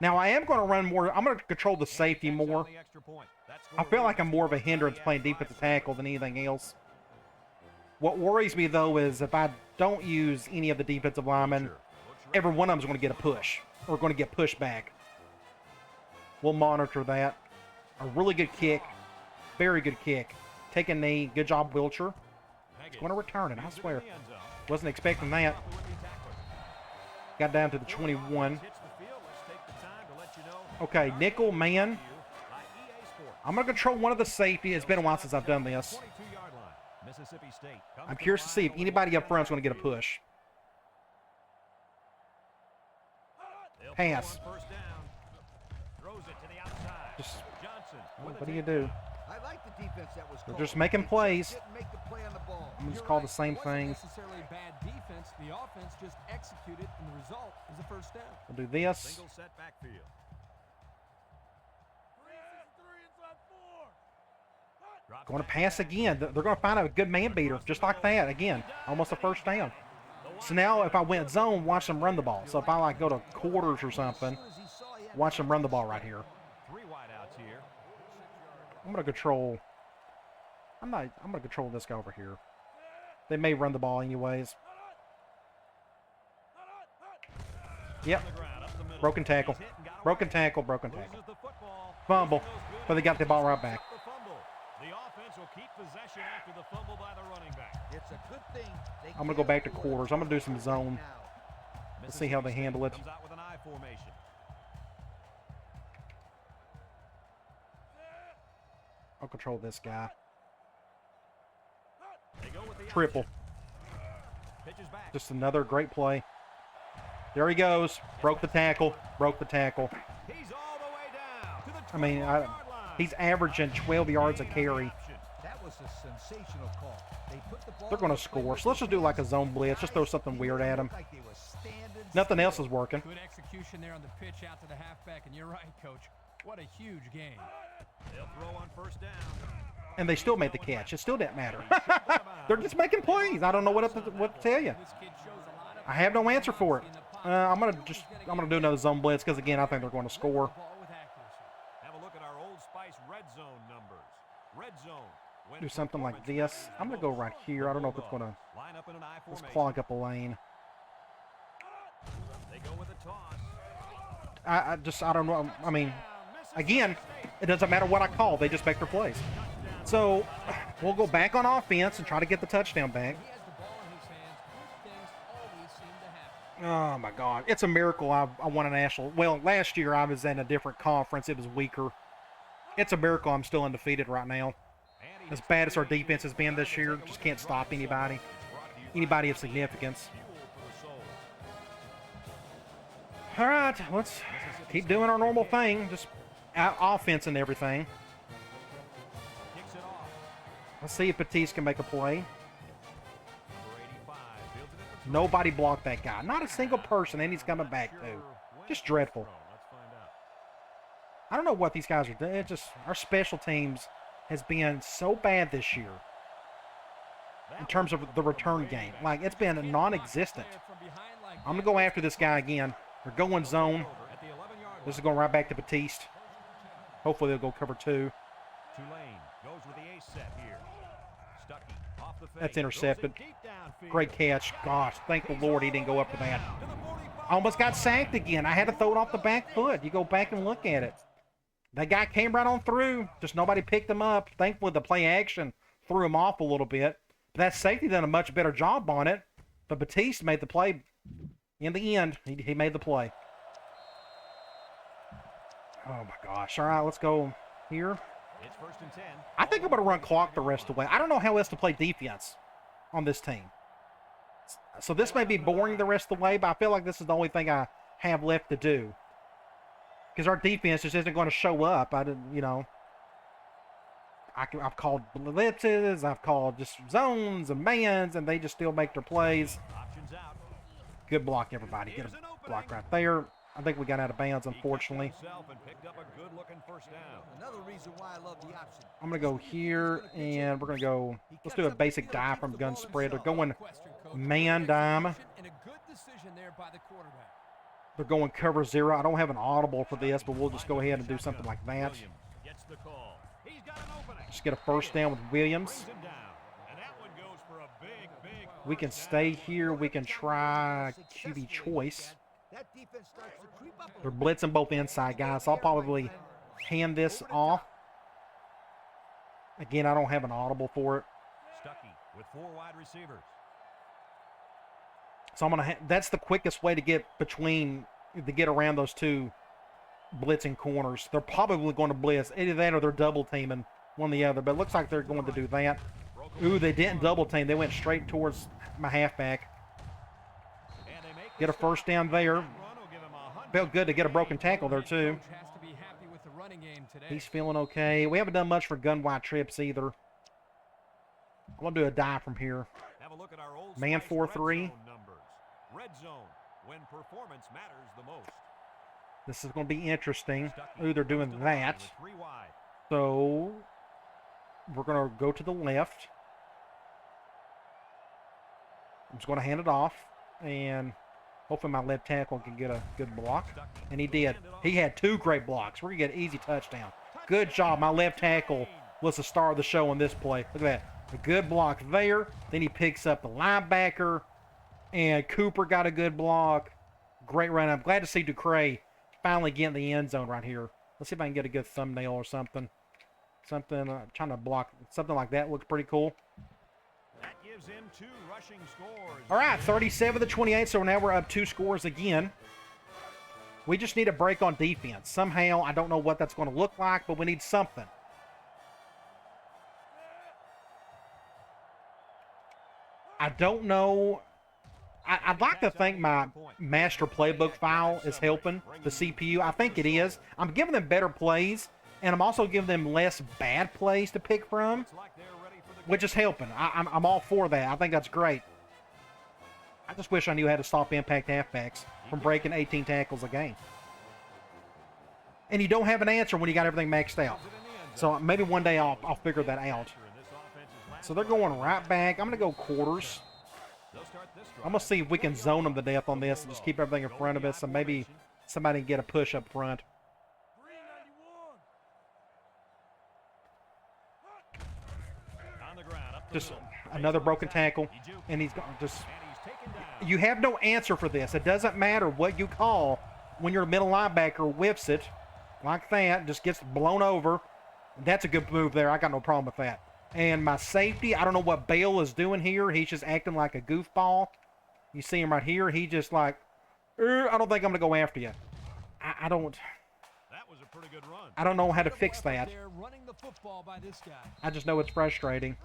Now, I am going to run more. I'm going to control the safety more. I feel like I'm more of a hindrance playing defensive tackle than anything else. What worries me, though, is if I don't use any of the defensive linemen, every one of them is going to get a push or going to get pushed back. We'll monitor that. A really good kick. Very good kick. Take a knee. Good job, Wilcher. He's going to return it, I swear. Wasn't expecting that. Got down to the 21. Okay, nickel, man. I'm going to control one of the safety. It's been a while since I've done this. I'm curious to see if anybody up front is going to get a push. Pass. Just, what do you do? They're just making plays. I'm going to just call the same thing. We'll do this. Going to pass again. They're going to find a good man beater, just like that. Again, almost a first down. So now if I went zone, watch them run the ball. So if I like go to quarters or something, watch them run the ball right here. 3 wideouts here. I'm going to control. I'm going to control this guy over here. They may run the ball anyways. Yep. Broken tackle. Broken tackle. Broken tackle. Fumble. But they got the ball right back. The offense will keep possession after the fumble by the running back. It's a good thing I'm going to go back to quarters. I'm going to do some zone. Let's see how they handle it. Comes out with an I formation. I'll control this guy. They go with the Triple. Pitches back. Just another great play. There he goes. Broke the tackle. Broke the tackle. He's all the way down to the I mean, 12-yard line. he's averaging 12 yards a carry. That was a sensational call. They put the ball They're going to score. So let's just do like a zone blitz. Just throw something weird at him. like they were standing Nothing else is working. Good execution there on the pitch out to the halfback, and you're right, Coach. What a huge game. They'll throw on first down. And they still made the catch. It still didn't matter. They're just making plays. I don't know what to tell you. This kid shows a lot of I have no answer for it. I'm gonna do another zone blitz because again I think they're going to score. ball with accuracy. Have a look at our Old Spice red zone numbers. Red zone. when Do something like performance this. matters I'm gonna the go most. right here. I don't know if it's gonna Line up in an I let's formation. clog up a lane. They go with a toss. I don't know. I mean, again, it doesn't matter what I call. They just make their plays. So we'll go back on offense and try to get the touchdown back. He has the ball in his hands. Good things always seem to happen. Oh my God, it's a miracle I won a national. Well, last year I was in a different conference. It was weaker. It's a miracle I'm still undefeated right now. As bad as our defense has been this year, just can't stop anybody of significance. All right, let's keep doing our normal thing, just offense and everything. Kicks it off. Let's see if Batiste can make a play. Number 85 fields it at the Nobody blocked that guy. Not a single person, and he's coming back too. Just dreadful. Let's find out. I don't know what these guys are doing. It's just our special teams has been so bad this year in terms of the return game. Like, it's been non-existent. I'm going to go after this guy again. They're going zone. At the 11-yard This is going right back to Batiste. Hopefully they'll go cover 2. Tulane goes with the ace set here. Stuckey off the fake. That's intercepted. Throws it deep downfield. Great catch. Gosh, thank the Lord he didn't go up for that. I almost got sacked again. I had to throw it off the back foot. You go back and look at it. That guy came right on through. Just nobody picked him up. Thankfully, the play action threw him off a little bit. But that safety done a much better job on it. But Batiste made the play. In the end, he made the play. Oh, my gosh. All right, let's go here. It's first and 10. I think I'm going to run clock the rest of the way. I don't know how else to play defense on this team. So this may be boring the rest of the way, but I feel like this is the only thing I have left to do. Because our defense just isn't going to show up. I didn't, you know. I've called blitzes, I've called just zones and mans, and they just still make their plays. Options out. Good block, everybody. Get a block right there. I think we got out of bounds, unfortunately. Himself and picked up a good-looking first down. Another reason why I love the option. I'm going to go here, and we're going to go. Let's do a basic dive from gun spread. They're going man dime. And a good decision there by the quarterback. They're going cover 0. I don't have an audible for this, but we'll just go ahead and do something like that. Williams gets the call. He's got an opening. Just get a first down with Williams. Brings him down. And that one goes for a big We can first stay down. here. We can try QB choice. That defense starts to creep up a They're little. blitzing both inside guys. So I'll probably hand this off. Again, I don't have an audible for it. Stuckey with 4 wide receivers. So I'm going to that's the quickest way to get around those two blitzing corners. They're probably going to blitz. Either that or they're double teaming one or the other. But it looks like they're going to do that. Ooh, they didn't double team. They went straight towards my halfback. And they make Get a first down there. run will give him 100. Felt good to get a broken tackle there too. Coach has to be happy with the running game today. He's feeling okay. We haven't done much for gun wide trips either. I'm going to do a dive from here. Have a look at our old Man Spice 4-3. red zone numbers. Red zone, when performance matters the most. This is going to be interesting. Stuckey Ooh, they're goes doing to the line that. with 3 wide. So we're going to go to the left. I'm just going to hand it off, and hopefully my left tackle can get a good block. And he did. He had 2 great blocks. We're going to get an easy touchdown. Good job. My left tackle was the star of the show on this play. Look at that. A good block there. Then he picks up the linebacker, and Cooper got a good block. Great run. I'm glad to see Ducray finally get in the end zone right here. Let's see if I can get a good thumbnail or something. Trying to block something like that. Looks pretty cool. That gives him 2 rushing scores. All right, 37-28, so now we're up 2 scores again. We just need a break on defense. Somehow, I don't know what that's going to look like, but we need something. I don't know. I'd like to think my master playbook file is helping the CPU. I think it is. I'm giving them better plays, and I'm also giving them less bad plays to pick from, which is helping. I'm all for that. I think that's great. I just wish I knew how to stop impact halfbacks from breaking 18 tackles a game. And you don't have an answer when you got everything maxed out. So maybe one day I'll figure that out. So they're going right back. I'm going to go quarters. I'm going to see if we can zone them to death on this and just keep everything in front of us, and maybe somebody can get a push up front. Just another broken tackle, and he's just... You have no answer for this. It doesn't matter what you call when your middle linebacker whiffs it like that, just gets blown over. That's a good move there. I got no problem with that. And my safety, I don't know what Bale is doing here. He's just acting like a goofball. You see him right here. He just like, I don't think I'm going to go after you. I don't... That was a pretty good run. I don't know how to fix that. I just know it's frustrating.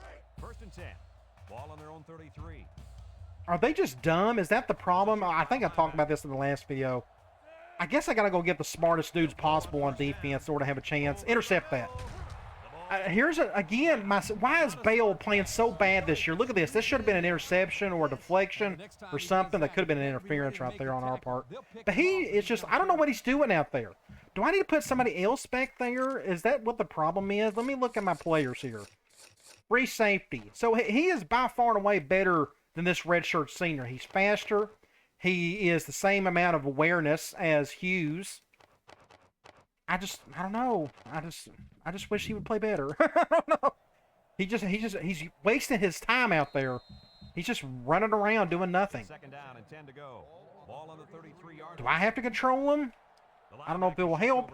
1st and 10. Ball on their own 33. Are they just dumb? Is that the problem? I think I talked about this in the last video. I guess I got to go get the smartest dudes possible on defense in order to have a chance. Intercept that. Again, why is Bale playing so bad this year? Look at this. This should have been an interception or a deflection or something. That could have been an interference right there on our part. But it's just, I don't know what he's doing out there. Do I need to put somebody else back there? Is that what the problem is? Let me look at my players here. Free safety. So he is by far and away better than this redshirt senior. He's faster. He is the same amount of awareness as Hughes. I don't know. I just wish he would play better. I don't know. He's wasting his time out there. He's just running around doing nothing. 2nd down and 10 to go. Ball on the 33-yard. Do I have to control him? I don't know if it will help.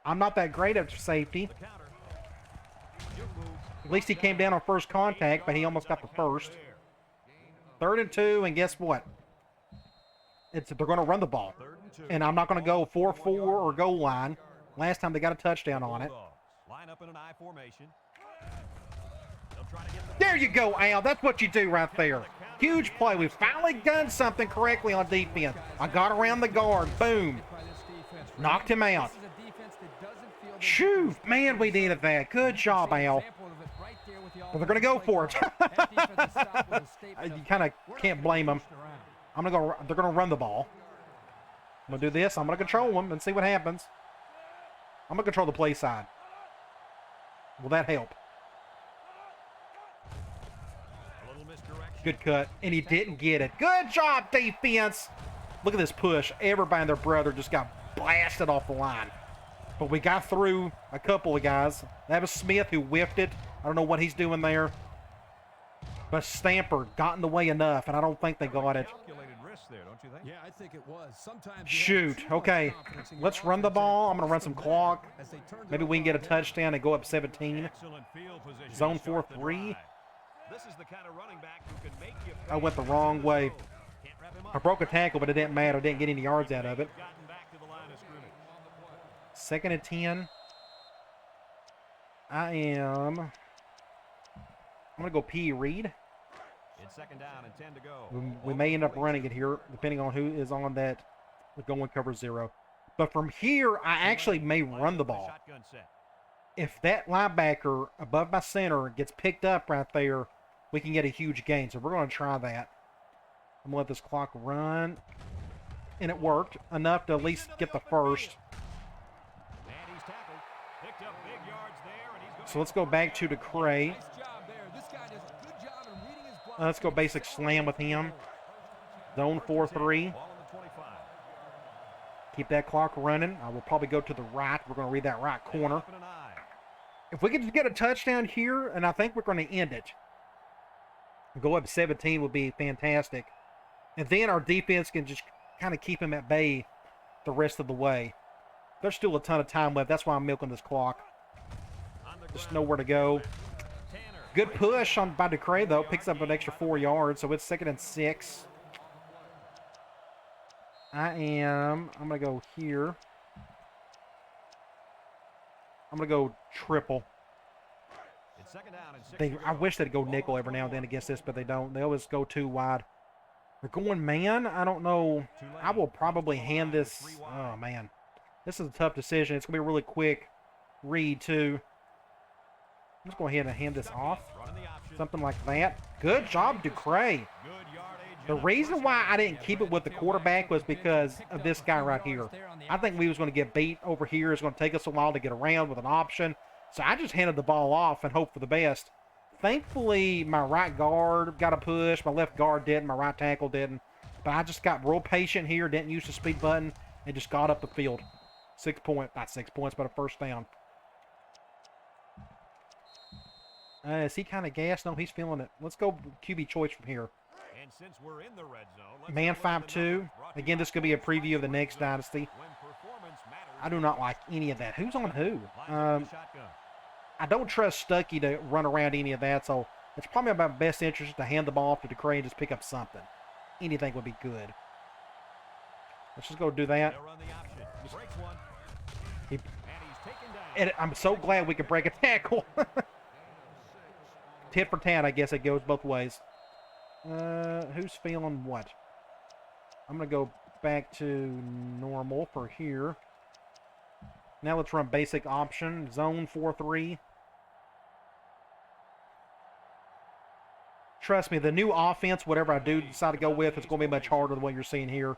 I'm not that great at safety. At least he came down on first contact, but he almost got the first. 3rd and 2, and guess what? They're going to run the ball. And I'm not going to go 4-4 or goal line. Last time they got a touchdown on it. Line up in an I formation. There you go, Al. That's what you do right there. Huge play. We've finally done something correctly on defense. I got around the guard. Boom. Knocked him out. Shoo. Man, we needed that. Good job, Al. Well, they're going to go for it. You kind of can't blame them. They're going to run the ball. I'm going to do this. I'm going to control them and see what happens. I'm going to control the play side. Will that help? Good cut. And he didn't get it. Good job, defense. Look at this push. Everybody and their brother just got blasted off the line. But we got through a couple of guys. That was Smith who whiffed it. I don't know what he's doing there. But Stamper got in the way enough, and I don't think they got it. Yeah, I think it was. Sometimes shoot. Okay, let's run the ball. I'm going to run some clock. Maybe we can get a touchdown and go up 17. Zone 4-3. I went the wrong way. I broke a tackle, but it didn't matter. I didn't get any yards out of it. 2nd and 10. I'm going to go P. Reed. It's 2nd down and 10 to go. We may end up running it here, depending on who is on that going cover 0. But from here, I actually may run the ball. If that linebacker above my center gets picked up right there, we can get a huge gain. So we're going to try that. I'm going to let this clock run. And it worked enough to at least get the first. So let's go back to DeCray. Nice job there. This guy does a good job in reading his block. Let's go basic slam with him. Zone 4-3. Ball on the 25. Keep that clock running. I will probably go to the right. We're going to read that right corner. Off and an eye. If we could just get a touchdown here, and I think we're going to end it. Go up 17 would be fantastic. And then our defense can just kind of keep him at bay the rest of the way. There's still a ton of time left. That's why I'm milking this clock. Just nowhere to go. Good push on by DeCray, though. Picks up an extra 4 yards, so it's 2nd and 6. I'm going to go here. I'm going to go triple. It's second down and 6 to I go. wish they'd go nickel every now and then against this, but they don't. They always go too wide. They're going man. I don't know. I will probably hand this. Oh, man. This is a tough decision. It's going to be a really quick read, too. Let's go ahead and hand this off. Running the option. Something like that. Good job, DeCray. Good yardage. The reason why I didn't keep it with the quarterback was because of this guy right here. I think we was going to get beat over here. It's going to take us a while to get around with an option. So I just handed the ball off and hoped for the best. Thankfully, my right guard got a push. My left guard didn't. My right tackle didn't. But I just got real patient here. Didn't use the speed button. And just got up the field. 6 points. Not 6 points, but a first down. Is he kind of gassed? No, he's feeling it. Let's go QB choice from here. And since we're in the red zone, let's Man take a look at the 5-2. numbers brought to you Again, this could be a preview of the next by Dynasty. when performance matters. I do not like any of that. Who's on who? Lines up in the shotgun. I don't trust Stuckey to run around any of that, so it's probably in my best interest to hand the ball off to DeCray and just pick up something. Anything would be good. Let's just go do that. They'll run the option. Breaks one. He- And he's taken down. And I'm so glad we could break a tackle. Tit for tat, I guess it goes both ways. Who's feeling what? I'm going to go back to normal for here. Now let's run basic option. Zone 4-3. Trust me, the new offense, whatever I do decide to go with, it's going to be much harder than what you're seeing here.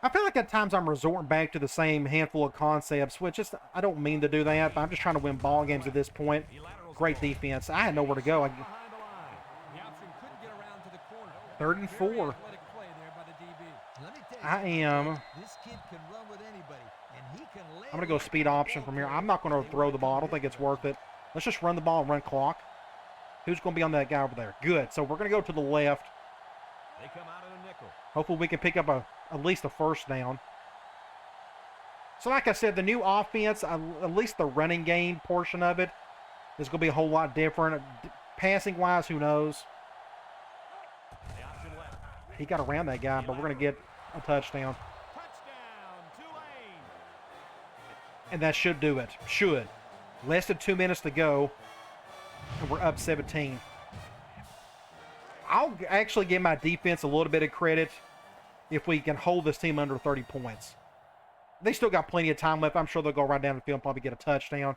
I feel like at times I'm resorting back to the same handful of concepts, which is, I don't mean to do that, but I'm just trying to win ball games at this point. Great defense. I had nowhere to go. Behind the line. The option couldn't get around to the corner. 3rd and 4. Very athletic play there by the DB. Let me tell you I something, am. This kid can run with anybody, and he can lay I'm going to go speed option from here. I'm not going to throw the ball. I don't think it's worth it. Let's just run the ball and run clock. Who's going to be on that guy over there? Good. So we're going to go to the left. They come out in a nickel. Hopefully we can pick up at least a first down. So like I said, the new offense, at least the running game portion of it, is going to be a whole lot different. Passing-wise, who knows? The option left. He got around that guy, but we're going to get a touchdown. Touchdown, Tulane. And that should do it. Should. Less than 2 minutes to go, and we're up 17. I'll actually give my defense a little bit of credit if we can hold this team under 30 points. They still got plenty of time left. I'm sure they'll go right down the field and probably get a touchdown.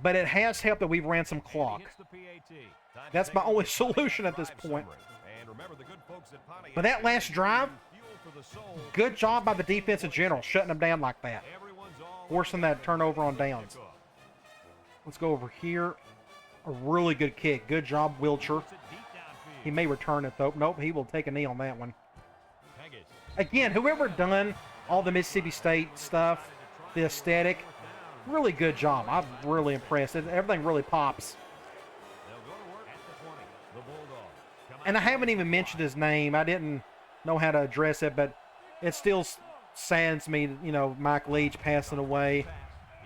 But it has helped that we've ran some clock. He hits the PAT. Time to That's take my a only look at the solution at this drive point. summary. And remember the good folks at Pontiac. But that last drive, Fuel for the soul. good job by the defense in general, shutting them down like that. Everyone's all Forcing that turnover on downs. Let's go over here. A really good kick. Good job, Wilcher. Puts it deep downfield. He may return it, though. Nope, he will take a knee on that one. Peggis. Again, whoever done all the Mississippi State stuff, the aesthetic, really good job. I'm really impressed. Everything really pops. They'll go to work at the 20. The Bulldog. Come out And I haven't even mentioned his name. I didn't know how to address it, but it still saddens me, Mike Leach passing away. fast.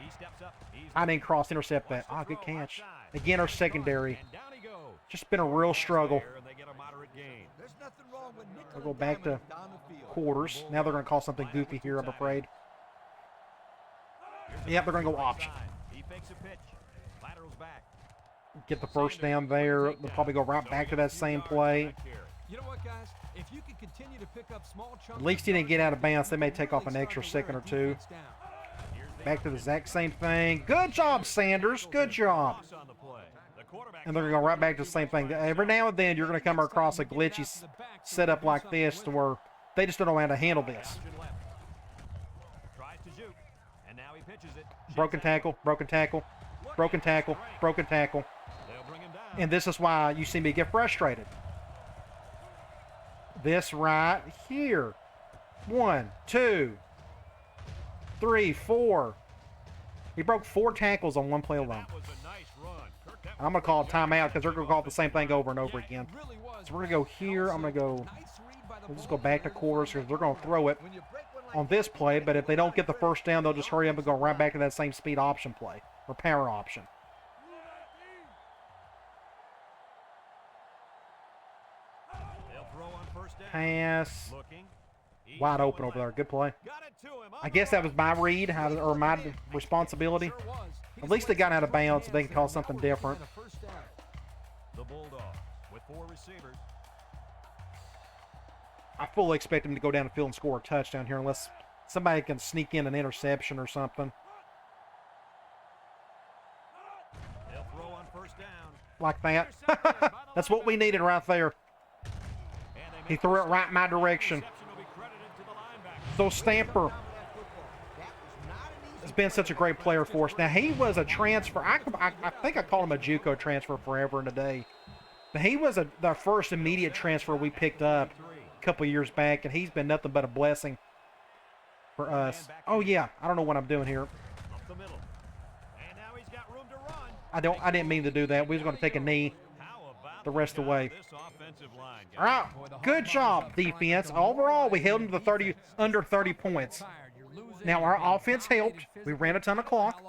He steps up. He's I didn't cross-intercept that. Wants Ah, to good throw right catch. side. Again, our secondary. And down he goes. Just been a real struggle. There, and they get a moderate gain. There's nothing wrong with nickel I'll go and back to diamond down the field. quarters. Now they're going to call something goofy here, I'm afraid. Here's the Yep, they're going to go right option. side. He fakes a pitch. Laterals back. Get the first down there. They'll probably go right back to that same play. You know what, guys? If you can continue to pick up small chunks At least he didn't get out of bounds. They may take off an really extra start to second or wear a two. defense down. Back to the exact same thing. Good job, Sanders. Good job. Toss on the play. The quarterback And they're going to go right back to the same thing. Every now and then, you're going to come across a glitchy setup like this to where they just don't know how to handle this. option left. Tries to juke. And now he pitches it. Broken tackle. Broken tackle. Broken tackle, broken tackle. They'll bring him down. And this is why you see me get frustrated. This right here. 1, 2, 3, 4. He broke 4 tackles on one play alone. That was a nice run. Kirk, that I'm going to call it timeout because they're going to call it the same thing over and over again. So we're going to go here. I'm going to go, we'll just go back to quarters because they're going to throw it on this play. But if they don't get the first down, they'll just hurry up and go right back to that same speed option play or power option. they'll throw on first down. Pass. Looking. He's Wide going open over left. there. Good play. Got it to him. I guess that was my read or my responsibility. At least they got out of bounds so they can call something different. The Bulldogs with 4 receivers. I fully expect them to go down the field and score a touchdown here unless somebody can sneak in an interception or something. They'll throw on first down. Like that. That's what we needed right there. He threw it right in my direction. So Stamper has been such a great player for us. Now, he was a transfer. I think I called him a JUCO transfer forever and a day. But he was the first immediate transfer we picked up a couple years back, and he's been nothing but a blessing for us. Oh, yeah. I don't know what I'm doing here. Up the middle. And now he's got room to run. I didn't mean to do that. We was going to take a knee How about the rest of the way. this offensive line, guys? All right. Good job, defense. Overall, we held them to under 30 points. Now, our offense helped. We ran a ton of clock.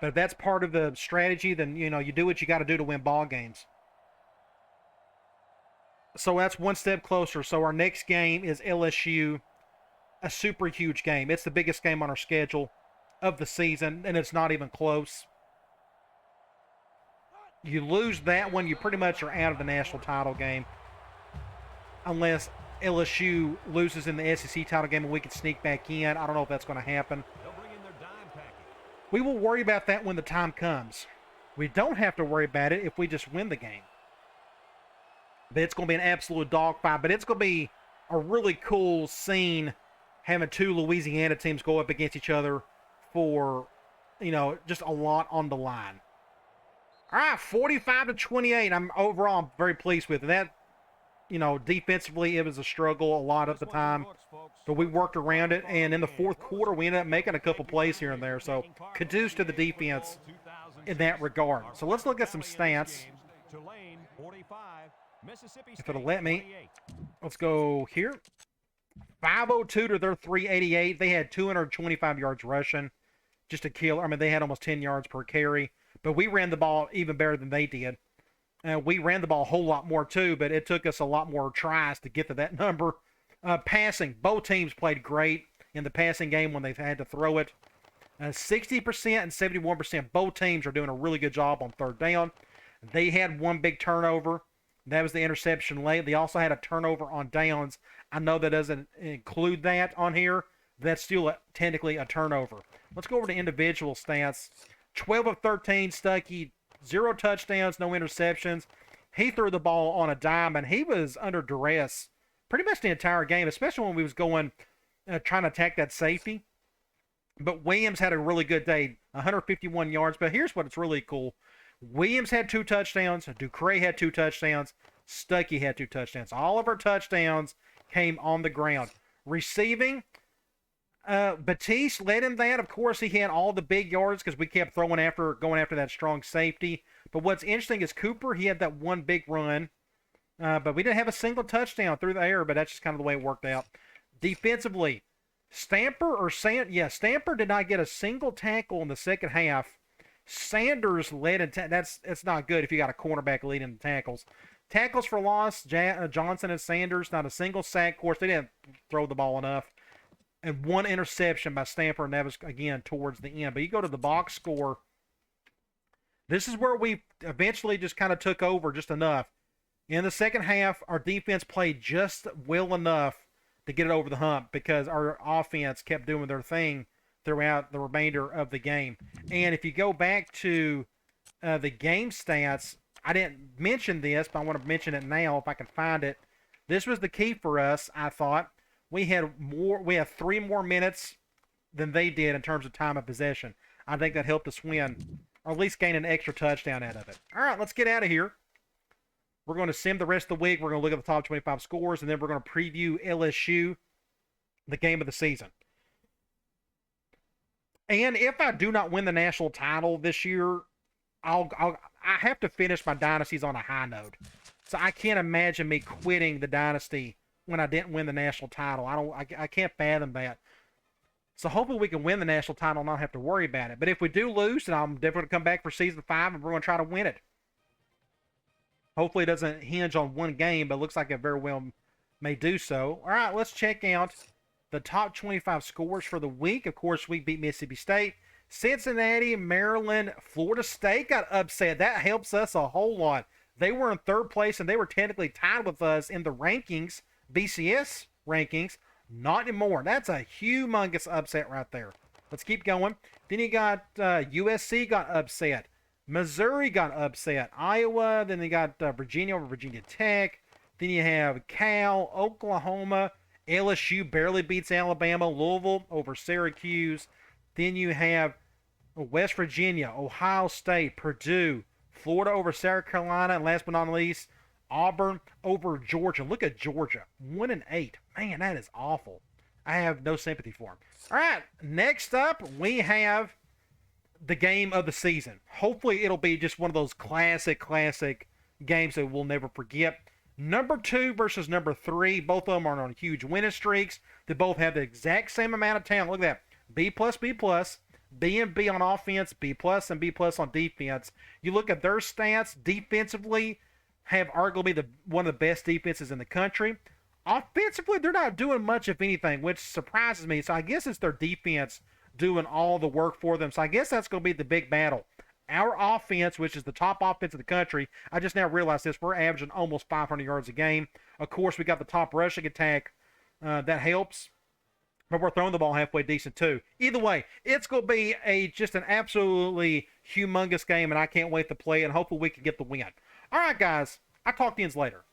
But if that's part of the strategy, then, you know, you do what you got to do to win ball games. So that's one step closer. So our next game is LSU, a super huge game. It's the biggest game on our schedule of the season, and it's not even close. You lose that one, you pretty much are out of the national title game. Unless LSU loses in the SEC title game and we can sneak back in. I don't know if that's going to happen. They'll bring in their dime package. We will worry about that when the time comes. We don't have to worry about it if we just win the game. But it's going to be an absolute dogfight. But it's going to be a really cool scene having 2 Louisiana teams go up against each other for, you know, just a lot on the line. All right, 45-28. I'm very pleased with it. That, you know, defensively, it was a struggle a lot of the time. But we worked around it, and in the fourth quarter, we ended up making a couple plays here and there. So, kudos to the defense in that regard. So, let's look at some stats. Tulane 45, Mississippi If it'll State let me. 28. Let's go here. 502 to their 388. They had 225 yards rushing. Just a killer. I mean, they had almost 10 yards per carry. But we ran the ball even better than they did. We ran the ball a whole lot more, too, but it took us a lot more tries to get to that number. Passing, both teams played great in the passing game when they've had to throw it. 60% and 71%, both teams are doing a really good job on third down. They had one big turnover. That was the interception late. They also had a turnover on downs. I know that doesn't include that on here. That's still technically a turnover. Let's go over to individual stats. 12 of 13, Stuckey, 0 touchdowns, no interceptions. He threw the ball on a dime, and he was under duress pretty much the entire game, especially when we was going, trying to attack that safety. But Williams had a really good day, 151 yards. But here's what's really cool. Williams had 2 touchdowns. Ducre had 2 touchdowns. Stuckey had 2 touchdowns. All of our touchdowns came on the ground. Receiving, Batiste led him that. Of course, he had all the big yards because we kept going after that strong safety. But what's interesting is Cooper, he had that one big run. But we didn't have a single touchdown through the air, but that's just kind of the way it worked out. Defensively, Stamper did not get a single tackle in the second half. Sanders led in it's not good if you got a cornerback leading the tackles. Tackles for loss, Johnson and Sanders, not a single sack. Of course, they didn't throw the ball enough. And 1 interception by Stamper, and that was, again, towards the end. But you go to the box score. This is where we eventually just kind of took over just enough. In the second half, our defense played just well enough to get it over the hump because our offense kept doing their thing throughout the remainder of the game. And if you go back to the game stats, I didn't mention this, but I want to mention it now if I can find it. This was the key for us, I thought. We had 3 more minutes than they did in terms of time of possession. I think that helped us win, or at least gain an extra touchdown out of it. All right, let's get out of here. We're going to sim the rest of the week. We're going to look at the top 25 scores, and then we're going to preview LSU, the game of the season. And if I do not win the national title this year, I have to finish my dynasties on a high note. So I can't imagine me quitting the dynasty when I didn't win the national title. I can't fathom that. So hopefully we can win the national title and not have to worry about it. But if we do lose, then I'm definitely going to come back for season 5 and we're going to try to win it. Hopefully it doesn't hinge on one game, but it looks like it very well may do so. All right, let's check out the top 25 scores for the week. Of course, we beat Mississippi State. Cincinnati, Maryland, Florida State got upset. That helps us a whole lot. They were in 3rd place, and they were technically tied with us in the rankings, BCS rankings. Not anymore. That's a humongous upset right there. Let's keep going. Then you got USC got upset. Missouri got upset. Iowa. Then you got Virginia over Virginia Tech. Then you have Cal, Oklahoma. LSU barely beats Alabama. Louisville over Syracuse. Then you have West Virginia, Ohio State, Purdue, Florida over South Carolina, and last but not least, Auburn over Georgia. Look at Georgia, 1-8. Man, that is awful. I have no sympathy for them. All right, next up, we have the game of the season. Hopefully, it'll be just one of those classic games that we'll never forget. Number 2 versus number 3. Both of them are on huge winning streaks. They both have the exact same amount of talent. Look at that. B+, B+, B and B on offense, B+, and B+ on defense. You look at their stats defensively, have arguably one of the best defenses in the country. Offensively, they're not doing much, if anything, which surprises me. So I guess it's their defense doing all the work for them. So I guess that's going to be the big battle. Our offense, which is the top offense in the country, I just now realized this, we're averaging almost 500 yards a game. Of course, we got the top rushing attack. That helps. But we're throwing the ball halfway decent too. Either way, it's going to be just an absolutely humongous game, and I can't wait to play it, and hopefully we can get the win. All right, guys. I'll talk to you later.